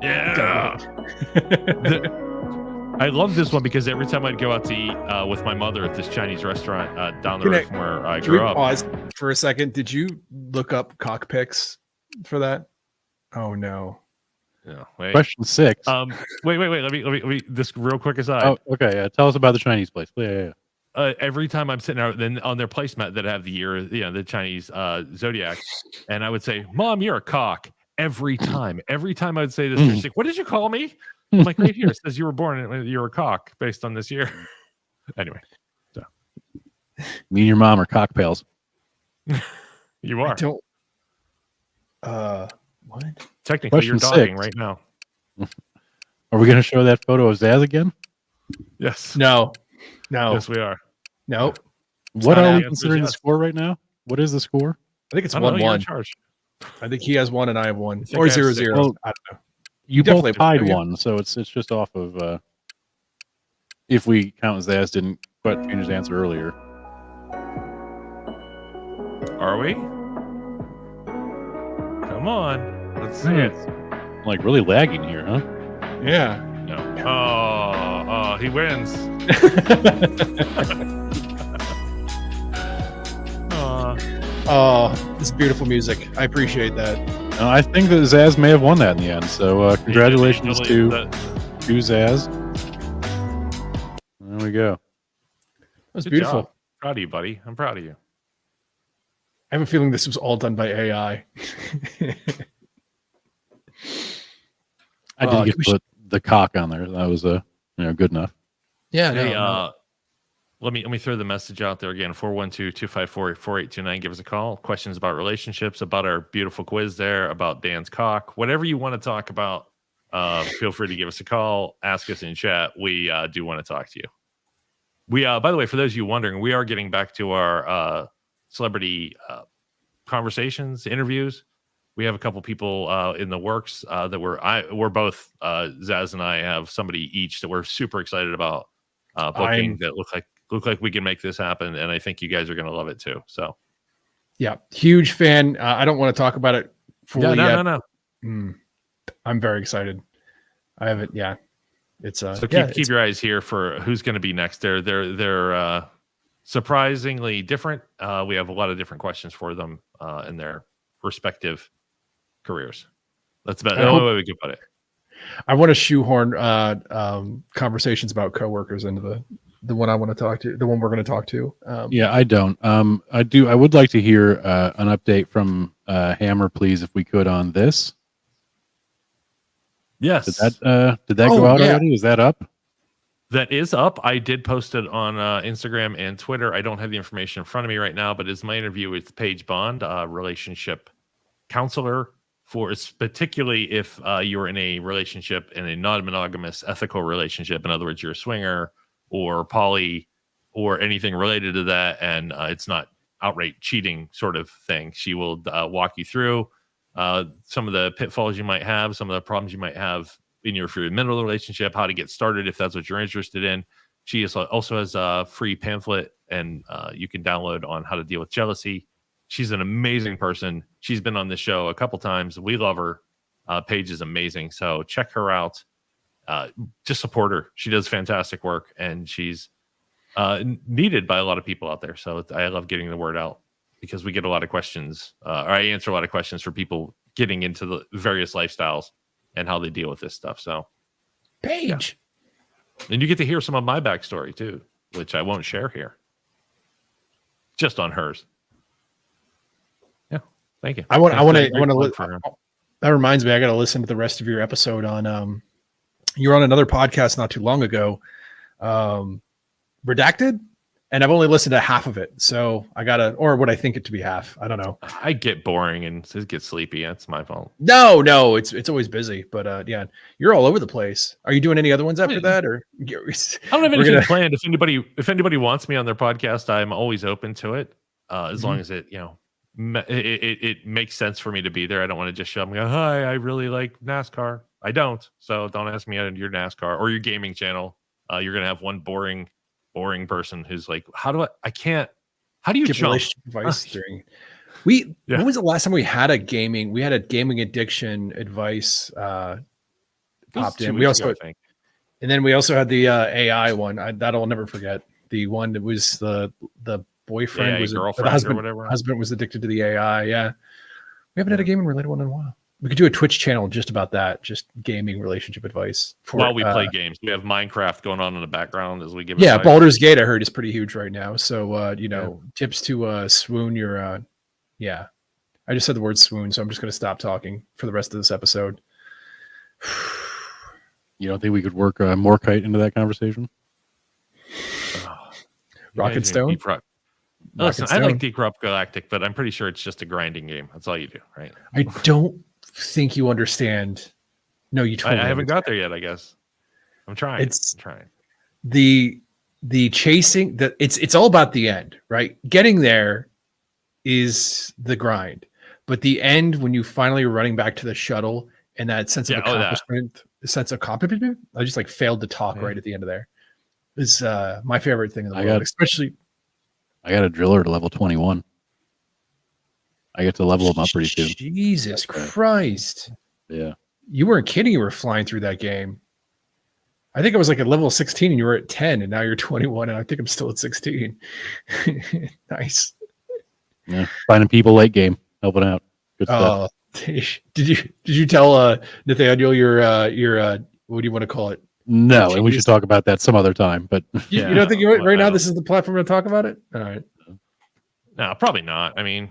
Yeah. I love this one because every time I'd go out to eat with my mother at this Chinese restaurant down the Can road from where I Can we grew up. pause for a second? Did you look up cock pics for that? Oh no. Yeah, wait. Question 6. Wait. Let me this real quick aside. Oh, okay. Yeah, tell us about the Chinese place. Yeah. Every time I'm sitting out then on their placemat that have the year, the Chinese zodiac, and I would say, "Mom, you're a cock." Every time I would say this, she's like, "What did you call me?" I'm like, "Right here, it says you were born and you're a cock based on this year." Anyway, Me and your mom are cock pals. you are I don't. What? technically you're Question dogging 6. right now. Are we going to show that photo of Zaz again? Yes. No. No, Yes, we are. no. What not are we happening. considering the Yes. score right now? What is the score? I think it's I don't know, you're in 1-1. charge. I think he has 1 and I have 1, think or I have 0-0. 6. Well, I don't know. You definitely both tied have you? one, so it's just off of if we count Zaz didn't quite change his answer earlier. Are we? Come on. Let's see it. Like really lagging here, huh? Yeah. No. Oh, he wins. Oh, this beautiful music. I appreciate that. I think that Zaz may have won that in the end. So congratulations to Zaz. There we go. That's Good beautiful. job. Proud of you, buddy. I'm proud of you. I have a feeling this was all done by AI. I did get to put the cock on there. That was good enough. Yeah. Hey, let me throw the message out there again. 412-254-4829. Give us a call. Questions about relationships, about our beautiful quiz there, about Dan's cock, whatever you want to talk about. Feel free to give us a call. Ask us in chat. We do want to talk to you. We by the way, for those of you wondering, we are getting back to our celebrity conversations, interviews. We have a couple people in the works that we're both Zaz and I have somebody each that we're super excited about booking that look like we can make this happen, and I think you guys are going to love it too. So, yeah, huge fan. I don't want to talk about it fully yet. No. I'm very excited. I have it. Yeah, it's so keep your eyes here for who's going to be next. They're surprisingly different. We have a lot of different questions for them in their respective careers. That's about the only way we can put it. I want to shoehorn conversations about coworkers into the one I want to talk to, the one we're going to talk to. Yeah, I don't. I would like to hear an update from Hammer, please, if we could, on this. Yes. Did that go out already? Is that up? That is up. I did post it on Instagram and Twitter. I don't have the information in front of me right now, but it's my interview with Paige Bond, relationship counselor, particularly if you're in a relationship, in a non-monogamous ethical relationship. In other words, you're a swinger or poly or anything related to that, and it's not outright cheating sort of thing. She will walk you through some of the pitfalls you might have, some of the problems you might have in your middle relationship, how to get started if that's what you're interested in. She also has a free pamphlet, and you can download on how to deal with jealousy. She's an amazing person. She's been on the show a couple times. We love her. Paige is amazing. So check her out. Just support her. She does fantastic work, and she's needed by a lot of people out there. So I love getting the word out because we get a lot of questions. Or I answer a lot of questions for people getting into the various lifestyles and how they deal with this stuff. So Paige. Yeah. And you get to hear some of my backstory too, which I won't share here. Just on hers. Yeah. Thank you. I want to that reminds me, I got to listen to the rest of your episode on you were on another podcast not too long ago, Redacted, and I've only listened to half of it. So I got to, or what I think it to be half. I don't know. I get boring and it gets sleepy. That's my fault. No, it's always busy, but yeah, you're all over the place. Are you doing any other ones after that, or I don't have anything planned. If anybody wants me on their podcast, I'm always open to it. As long as it, it makes sense for me to be there. I don't want to just show up and go, hi, I really like NASCAR. I don't. So don't ask me on your NASCAR or your gaming channel. You're going to have one boring person who's like, how do you give jump? relationship advice during when was the last time we had a gaming addiction advice popped in? We also, and then we also had the AI one. That I'll never forget. The one that was the boyfriend was girlfriend, the husband, or whatever. Husband was addicted to the AI. Yeah. We haven't had a gaming related one in a while. We could do a Twitch channel just about that, just gaming relationship advice. While we play games, we have Minecraft going on in the background as we give. Yeah, advice. Baldur's Gate, I heard, is pretty huge right now. So, tips to swoon your. Yeah, I just said the word swoon, so I'm just going to stop talking for the rest of this episode. You don't think we could work Morkite into that conversation? Rocket Stone. Listen, I like Deep Rock Galactic, but I'm pretty sure it's just a grinding game. That's all you do, right? I don't think you understand. No, you totally. I haven't got there yet. I guess I'm trying. I'm trying. the chasing, it's all about the end, right? Getting there is the grind, but the end, when you finally are running back to the shuttle and that sense of accomplishment, the sense of accomplishment, I just like failed to talk right at the end of there. Is my favorite thing in the world, especially. I got a driller to level 21. I get to level them up pretty soon. Jesus Christ. Yeah. You weren't kidding. You were flying through that game. I think I was like at level 16 and you were at 10 and now you're 21 and I think I'm still at 16. Nice. Yeah. Finding people late game, helping out. Good stuff. Did you tell Nathaniel your what do you want to call it? No, and we should talk about that some other time. But you don't think right now this is the platform to talk about it? All right. No, probably not. I mean,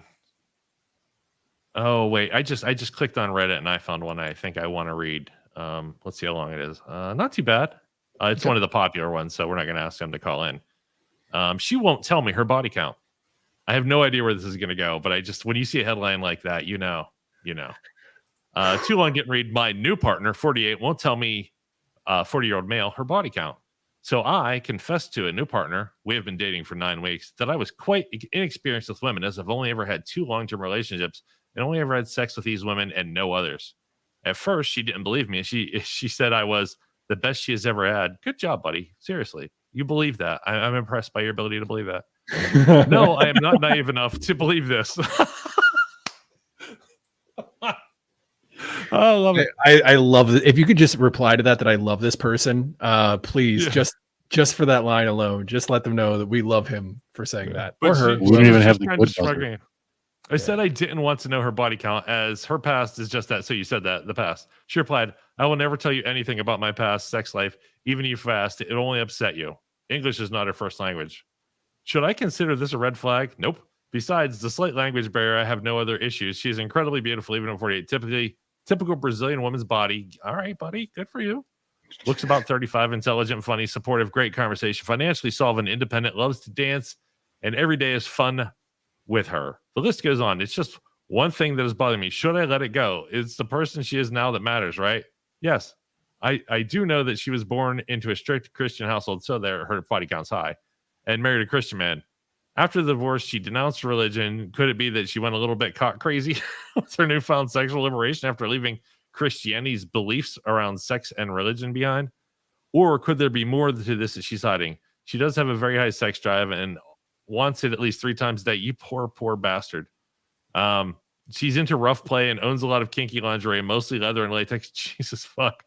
oh wait, I just clicked on Reddit and I found one I think I want to read. Let's see how long it is. Not too bad. It's one of the popular ones, so we're not going to ask them to call in. She won't tell me her body count. I have no idea where this is going to go, but when you see a headline like that, you know. Too long getting read. My new partner, 48, won't tell me, 40-year-old male, her body count. So I confessed to a new partner, we have been dating for 9 weeks, that I was quite inexperienced with women, as I've only ever had 2 long-term relationships and only ever had sex with these women and no others. At first, she didn't believe me. She said I was the best she has ever had. Good job, buddy. Seriously. You believe that. I'm impressed by your ability to believe that. No, I am not naive enough to believe this. I love it. I love it. If you could just reply to that I love this person, please, just for that line alone, just let them know that we love him for saying that. But or her. We don't even have the good buzzer. I said I didn't want to know her body count, as her past is just that. So you said that, the past. She replied, I will never tell you anything about my past sex life, even if you asked. It only upset you. English is not her first language. Should I consider this a red flag? Nope. Besides the slight language barrier, I have no other issues. She is incredibly beautiful, even at 48. Typical Brazilian woman's body. All right, buddy. Good for you. Looks about 35, intelligent, funny, supportive, great conversation, financially solvent, independent, loves to dance, and every day is fun with her. The list goes on. It's just one thing that is bothering me. Should I let it go? It's the person she is now that matters, right? Yes. I do know that she was born into a strict Christian household, so her body count's high, and married a Christian man. After the divorce, she denounced religion. Could it be that she went a little bit caught crazy with her newfound sexual liberation after leaving Christianity's beliefs around sex and religion behind? Or could there be more to this that she's hiding? She does have a very high sex drive and wants it at least 3 times a day. You poor bastard. She's into rough play and owns a lot of kinky lingerie, mostly leather and latex. Jesus fuck.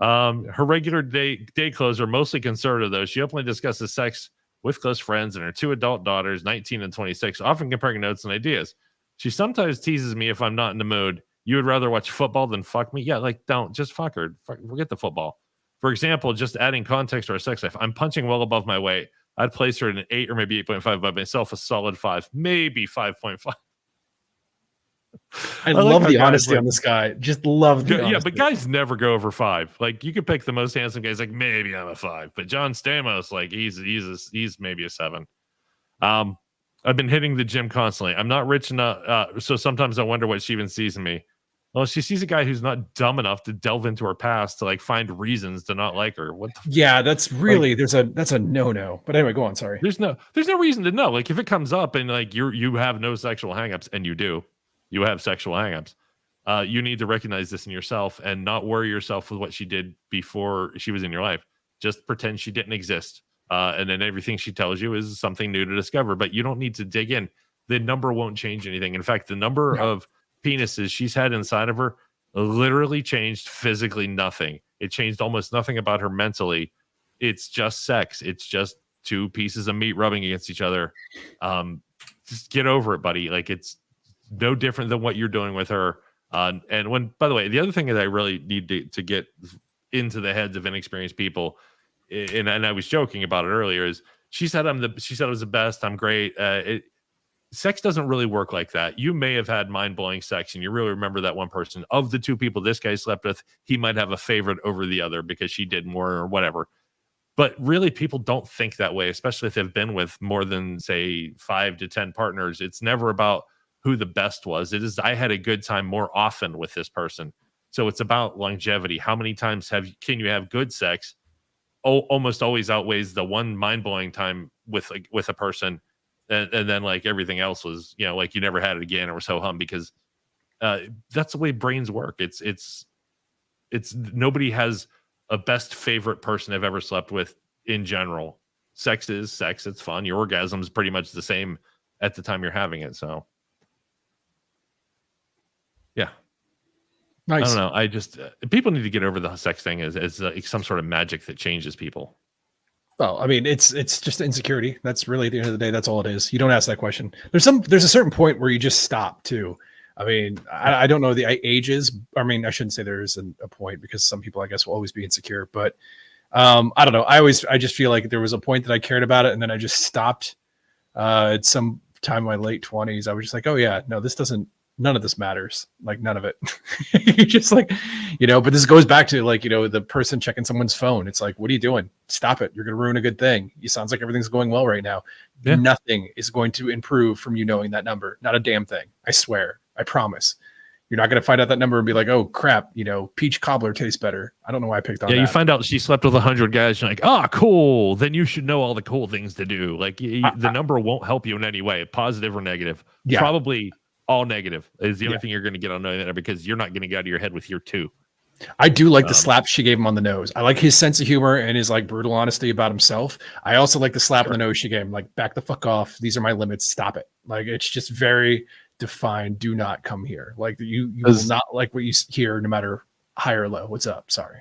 Her regular day clothes are mostly conservative, though. She openly discusses sex with close friends and her 2 adult daughters, 19 and 26, often comparing notes and ideas. She sometimes teases me if I'm not in the mood. You would rather watch football than fuck me? Yeah, like, don't. Just fuck her. Forget the football. For example, just adding context to our sex life. I'm punching well above my weight. I'd place her at an 8 or maybe 8.5, but myself a solid 5, maybe 5.5. I love the honesty on this guy. Just love the honesty. Yeah, but guys never go over 5. Like, you could pick the most handsome guys, like, maybe I'm a 5. But John Stamos, like, he's maybe a 7. I've been hitting the gym constantly. I'm not rich enough, so sometimes I wonder what she even sees in me. Well, she sees a guy who's not dumb enough to delve into her past to like find reasons to not like her. Yeah, that's really that's a no-no. But anyway, go on. Sorry. There's no reason to know. Like, if it comes up and like you have no sexual hangups, and you have sexual hangups, you need to recognize this in yourself and not worry yourself with what she did before she was in your life. Just pretend she didn't exist. And then everything she tells you is something new to discover, but you don't need to dig in. The number won't change anything. In fact, the number of penises she's had inside of her literally changed physically nothing. It changed almost nothing about her mentally. It's just sex. It's just 2 pieces of meat rubbing against each other. Just get over it, buddy. Like, it's no different than what you're doing with her. And when, by the way, the other thing that I really need to get into the heads of inexperienced people, and I was joking about it earlier, is she said I was the best. I'm great. Sex doesn't really work like that. You may have had mind-blowing sex and you really remember that one person. Of the 2 people this guy slept with, he might have a favorite over the other because she did more or whatever. But really, people don't think that way, especially if they've been with more than, say, 5 to 10 partners. It's never about who the best was. It is, I had a good time more often with this person. So it's about longevity. How many times can you have good sex almost always outweighs the one mind-blowing time with a person, and then like everything else was, you know, like you never had it again or was so because that's the way brains work. It's nobody has a best favorite person I've ever slept with in general. Sex is sex. It's fun. Your orgasm is pretty much the same at the time you're having it. So yeah. Nice. I don't know. I just people need to get over the sex thing as some sort of magic that changes people. Well, I mean, it's just insecurity. That's really at the end of the day. That's all it is. You don't ask that question. There's a certain point where you just stop too. I mean, I don't know the ages. I mean, I shouldn't say there isn't a point because some people, I guess, will always be insecure. But I don't know. I just feel like there was a point that I cared about it, and then I just stopped. At some time in my late 20s, I was just like, oh yeah, no, none of this matters. Like none of it. You're just like, you know, but this goes back to like, you know, the person checking someone's phone. It's like, what are you doing? Stop it. You're going to ruin a good thing. It sounds like everything's going well right now. Yeah. Nothing is going to improve from you knowing that number. Not a damn thing. I swear. I promise. You're not going to find out that number and be like, oh crap, you know, peach cobbler tastes better. I don't know why I picked on that. Yeah, you find out she slept with 100 guys. You're like, oh, cool. Then you should know all the cool things to do. Like the number won't help you in any way, positive or negative. Yeah. Probably all negative is the only thing you're going to get on knowing that, because you're not going to get out of your head with your 2. I do like the slap she gave him on the nose. I like his sense of humor and his like brutal honesty about himself. I also like the slap on the nose she gave him. Like, back the fuck off. These are my limits. Stop it. Like, it's just very defined. Do not come here. Like you will not like what you hear, no matter high or low. What's up? Sorry.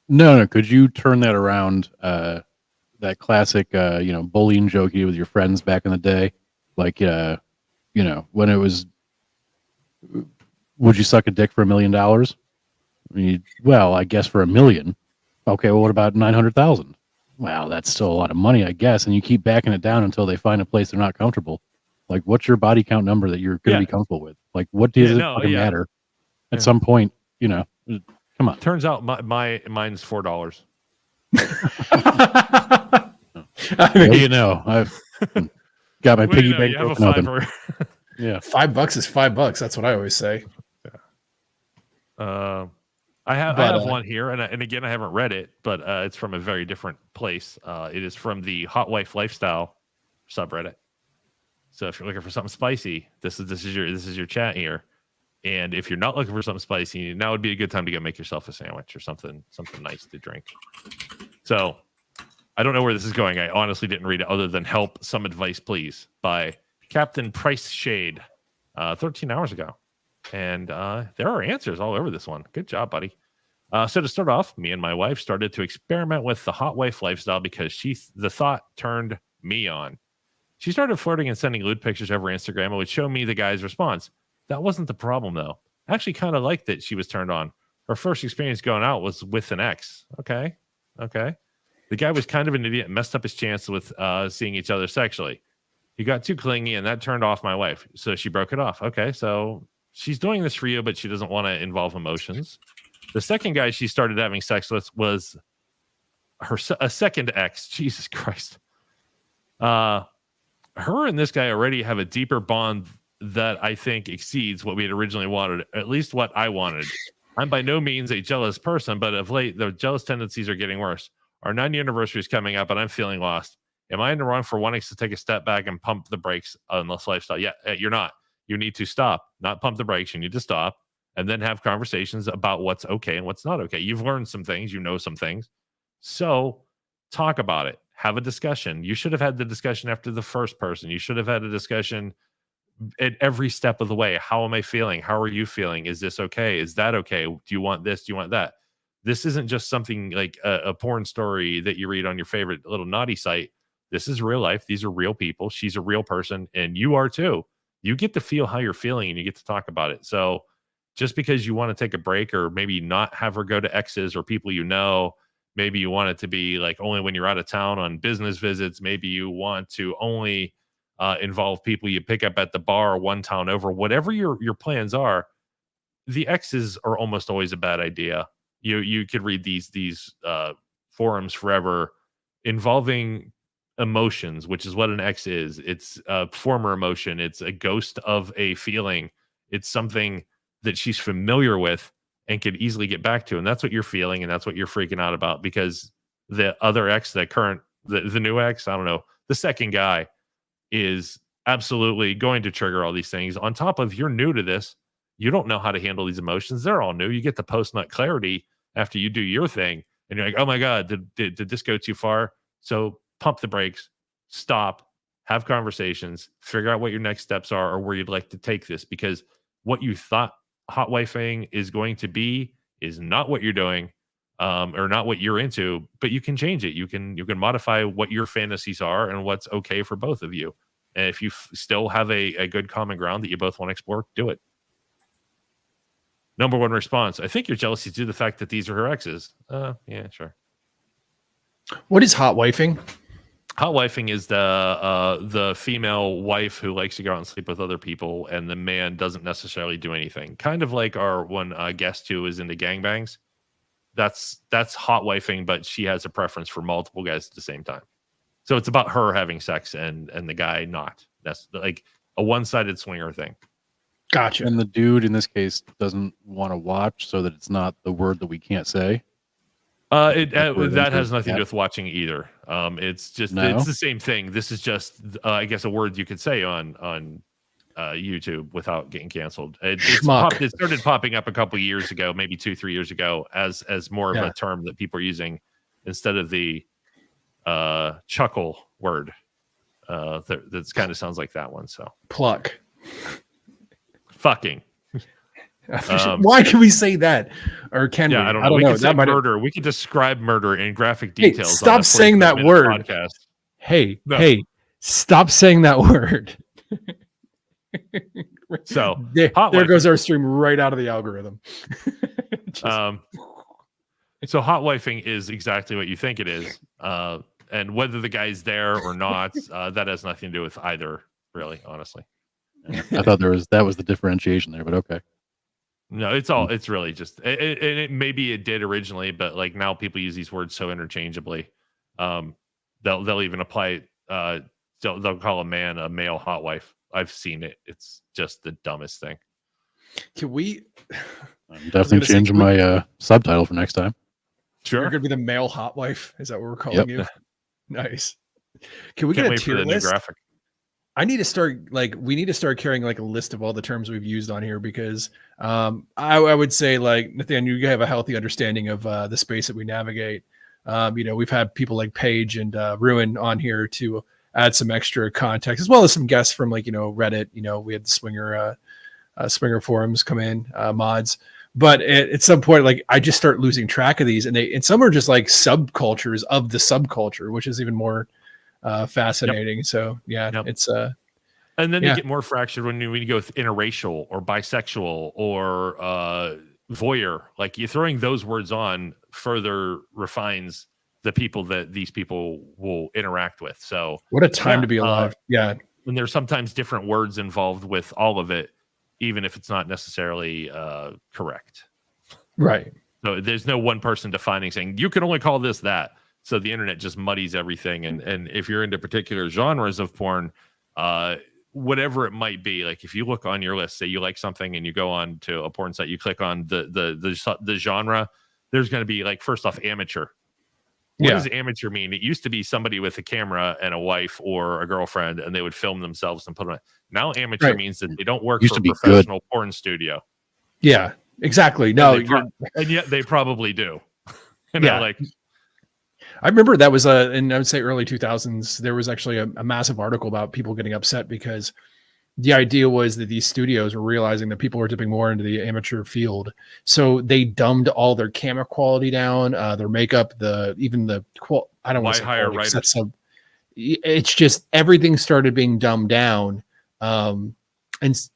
No. Could you turn that around? That classic, you know, bullying joke you did with your friends back in the day, like, you know, when it was, would you suck a dick for $1 million? I mean, well, I guess for $1 million. Okay, well, what about 900,000? Well, that's still a lot of money, I guess. And you keep backing it down until they find a place they're not comfortable. Like, what's your body count number that you're going to be comfortable with? Like, what does it matter? At some point, you know, come on. Turns out mine's $4. I mean, you know, I've got my piggy bank broken open. Yeah, $5 is $5. That's what I always say. I have one here, and again, I haven't read it, but it's from a very different place. It is from the Hot Wife Lifestyle subreddit. So if you're looking for something spicy, this is your chat here. And if you're not looking for something spicy, now would be a good time to go make yourself a sandwich or something nice to drink. So I don't know where this is going. I honestly didn't read it, other than "Help, Some Advice Please" by Captain Price Shade 13 hours ago. And there are answers all over this one. Good job, buddy. So to start off, me and my wife started to experiment with the Hot Wife Lifestyle because the thought turned me on. She started flirting and sending lewd pictures over Instagram and would show me the guy's response. That wasn't the problem, though. I actually kind of liked that she was turned on. Her first experience going out was with an ex. Okay. The guy was kind of an idiot and messed up his chance with seeing each other sexually. He got too clingy, and that turned off my wife, so she broke it off. Okay, so she's doing this for you, but she doesn't want to involve emotions. The second guy she started having sex with was a second ex. Jesus Christ. Her and this guy already have a deeper bond that I think exceeds what we had originally wanted, at least what I wanted. I'm by no means a jealous person, but of late, the jealous tendencies are getting worse. Our 9-year anniversary is coming up, and I'm feeling lost. Am I in the wrong for wanting to take a step back and pump the brakes on this lifestyle? Yeah, you're not. You need to stop, not pump the brakes. You need to stop and then have conversations about what's okay and what's not okay. You've learned some things, you know some things. So talk about it. Have a discussion. You should have had the discussion after the first person. You should have had a discussion at every step of the way. How am I feeling? How are you feeling? Is this okay? Is that okay? Do you want this? Do you want that? This isn't just something like a porn story that you read on your favorite little naughty site. This is real life. These are real people. She's a real person, and you are too. You get to feel how you're feeling, and you get to talk about it. So just because you want to take a break, or maybe not have her go to exes or people you know, maybe you want it to be like only when you're out of town on business visits. Maybe you want to only involve people you pick up at the bar one town over. Whatever your plans are, the exes are almost always a bad idea. You could read these forums forever involving emotions, which is what an ex is. It's a former emotion. It's a ghost of a feeling. It's something that she's familiar with and could easily get back to. And that's what you're feeling, and that's what you're freaking out about, because the other ex, the new ex, I don't know, the second guy is absolutely going to trigger all these things. On top of, you're new to this, you don't know how to handle these emotions. They're all new. You get the post nut clarity after you do your thing, and you're like, oh my god, did this go too far? So pump the brakes, stop, have conversations, figure out what your next steps are or where you'd like to take this, because what you thought hot wifing is going to be is not what you're doing, or not what you're into. But you can change it. You can modify what your fantasies are and what's okay for both of you. And if you still have a good common ground that you both want to explore, do it. Number one response: I think your jealousy is due to the fact that these are her exes. Yeah, sure. What is hot wifing? Hot wifing is the female wife who likes to go out and sleep with other people, and the man doesn't necessarily do anything. Kind of like our one guest who is into gangbangs. That's hot wifing, but she has a preference for multiple guys at the same time. So it's about her having sex and the guy not. That's like a one-sided swinger thing. Gotcha. And the dude in this case doesn't want to watch, so that it's not the word that we can't say. That has nothing to do with watching either. It's just it's the same thing. This is just I guess a word you could say on YouTube without getting canceled. It started popping up a couple years ago, maybe 2-3 years ago, as more of a term that people are using instead of the chuckle word. That kind of sounds like that one. So pluck. Fucking. Why can we say that? Or can we? I don't know. We can say murder. We can describe murder in graphic details. Hey, stop saying that word. Podcast. Hey, stop saying that word. So there goes our stream right out of the algorithm. So hot wifing is exactly what you think it is. And whether the guy's there or not, that has nothing to do with either, really, honestly. I thought that was the differentiation there, but okay. No, it's really just, maybe it did originally, but like now people use these words so interchangeably. They'll even apply, they'll call a man a male hot wife. I've seen it. It's just the dumbest thing. Can we? I'm definitely changing my subtitle for next time. Sure. You're going to be the male hot wife. Is that what we're calling you? Nice. Can we get a tier list? New graphic. We need to start carrying like a list of all the terms we've used on here, because I would say, like, Nathaniel, you have a healthy understanding of the space that we navigate. We've had people like Paige and Ruin on here to add some extra context, as well as some guests from Reddit. We had the Swinger forums come in, mods. But at some point, like, I just start losing track of these, and some are just like subcultures of the subculture, which is even more fascinating. Yep. So it's and then they get more fractured when you go with interracial or bisexual or voyeur. Like, you're throwing those words on further refines the people that these people will interact with. So what a time to be alive. And there's sometimes different words involved with all of it, even if it's not necessarily correct. Right. So there's no one person defining, saying you can only call this that. So the internet just muddies everything. And if you're into particular genres of porn, whatever it might be, like if you look on your list, say you like something and you go on to a porn site, you click on the genre, there's going to be, like, first off, amateur. What does amateur mean? It used to be somebody with a camera and a wife or a girlfriend, and they would film themselves and put them on. Now amateur means that they don't work for a professional porn studio. Yeah, exactly. No, and yet they probably do. I remember that was in, I would say, early 2000s. There was actually a massive article about people getting upset because the idea was that these studios were realizing that people were dipping more into the amateur field. So they dumbed all their camera quality down, their makeup, I don't want to say higher, right? It's just everything started being dumbed down. And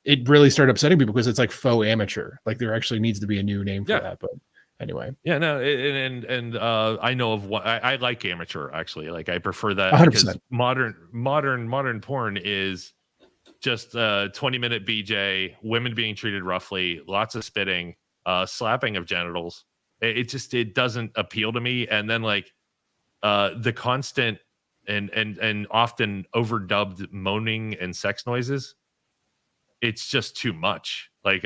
it really started upsetting people because it's like faux amateur. Like, there actually needs to be a new name for that. But anyway, and I know of what I like amateur, actually. Like, I prefer that 100%. because modern porn is just 20-minute BJ, women being treated roughly, lots of spitting, slapping of genitals. It doesn't appeal to me. And then the constant and often overdubbed moaning and sex noises, it's just too much. There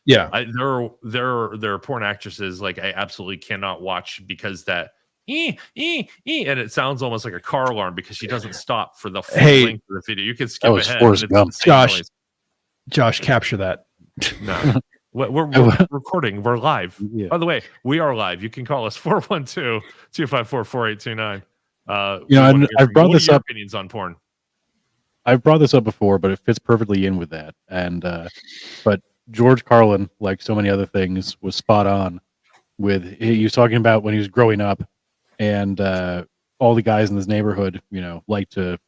are porn actresses like I absolutely cannot watch because that and it sounds almost like a car alarm because she doesn't stop for the full Hey. length of the video. You can skip was ahead. Forrest and it's Gump. the same Josh. noise. Josh, capture that. No. We're recording. We're live. Yeah. By the way, we are live. You can call us 412-254-4829. I've brought this up. Opinions on porn. I've brought this up before, but it fits perfectly in with that. And but George Carlin, like so many other things, was spot on. He was talking about when he was growing up, and all the guys in his neighborhood, like to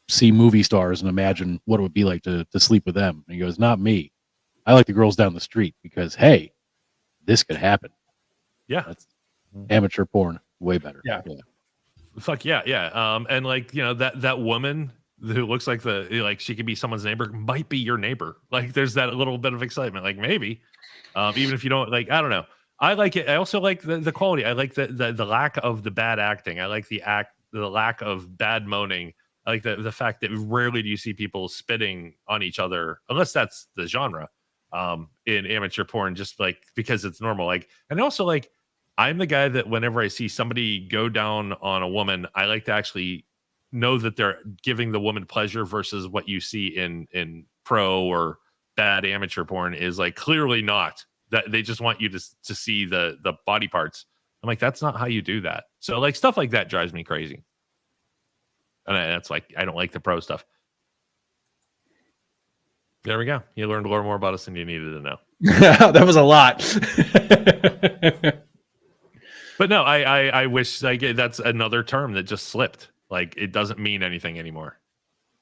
see movie stars and imagine what it would be like to sleep with them. And he goes, "Not me. I like the girls down the street because hey, this could happen." Yeah, that's amateur porn, way better. Yeah. Fuck yeah. And that woman who looks like she could be someone's neighbor might be your neighbor. Like there's that little bit of excitement. Like maybe, even if you don't I don't know. I like it. I also like the quality. I like the lack of the bad acting. I like the lack of bad moaning. I like the fact that rarely do you see people spitting on each other, unless that's the genre, in amateur porn, just like because it's normal. And also I'm the guy that whenever I see somebody go down on a woman, I like to actually know that they're giving the woman pleasure versus what you see in pro or bad amateur porn is clearly not. That they just want you to see the body parts. I'm like, that's not how you do that. So stuff like that drives me crazy. And that's I don't like the pro stuff. There we go. You learned a little more about us than you needed to know. That was a lot. But no, I wish that's another term that just slipped. It doesn't mean anything anymore.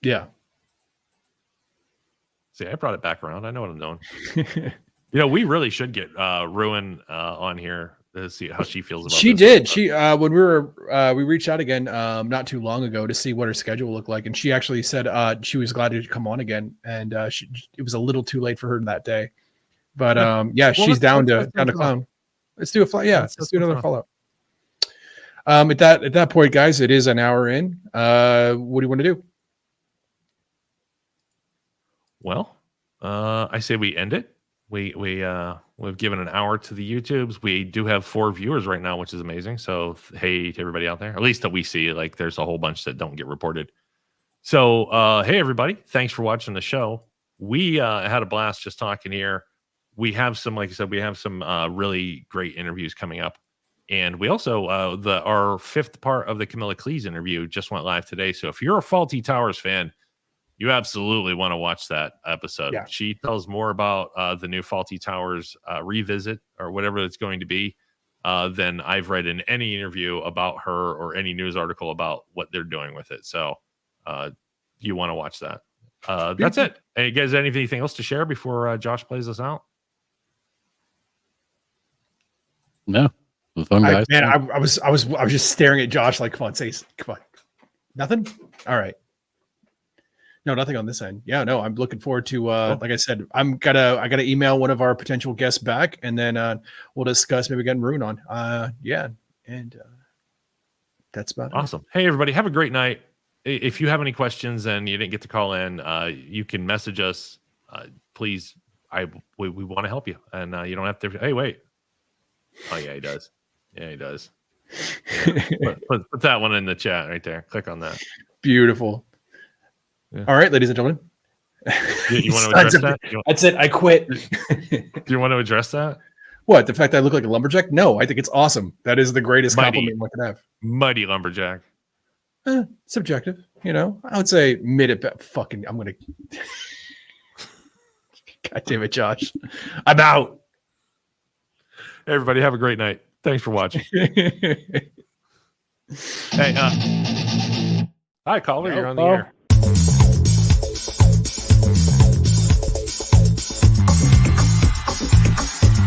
Yeah. See, I brought it back around. I know what I'm doing. We really should get Ruin on here to see how she feels about She this. did. She when we reached out again not too long ago to see what her schedule looked like, and she actually said she was glad to come on again, and it was a little too late for her that day. But she's down to clown. Let's do a fly. Yeah, let's do another follow-up. At that point, guys, it is an hour in. What do you want to do? Well, I say we end it. We've given an hour to the YouTubes. We do have 4 viewers right now, which is amazing. So hey to everybody out there, at least that we see. There's a whole bunch that don't get reported. So hey everybody, thanks for watching the show. We had a blast just talking here. We have some, like I said, really great interviews coming up. And we also, our 5th part of the Camilla Cleese interview just went live today. So if you're a Fawlty Towers fan, you absolutely want to watch that episode. Yeah. She tells more about the new Fawlty Towers revisit or whatever it's going to be than I've read in any interview about her or any news article about what they're doing with it. So you want to watch that. That's it. Hey, you guys, anything else to share before Josh plays us out? No. Fun, guys. I was just staring at Josh come on, come on. Nothing? All right. No, nothing on this end. Yeah, no, I'm looking forward to like I said, I gotta email one of our potential guests back, and then we'll discuss maybe getting Rune on. And that's about awesome. Hey everybody, have a great night. If you have any questions and you didn't get to call in, you can message us. Please, we want to help you, and you don't have to. Hey, wait. Oh yeah, he does. Yeah, he does. Yeah. Put that one in the chat right there. Click on that. Beautiful. Yeah. All right, ladies and gentlemen. You want to address that? That's it. I quit. Do you want to address that? What? The fact that I look like a lumberjack? No, I think it's awesome. That is the greatest compliment one can have. Mighty lumberjack. Subjective, I would say mid at best. Fucking, I'm gonna. God damn it, Josh. I'm out. Hey, everybody, have a great night. Thanks for watching. Hey, hi, caller. You're on the air.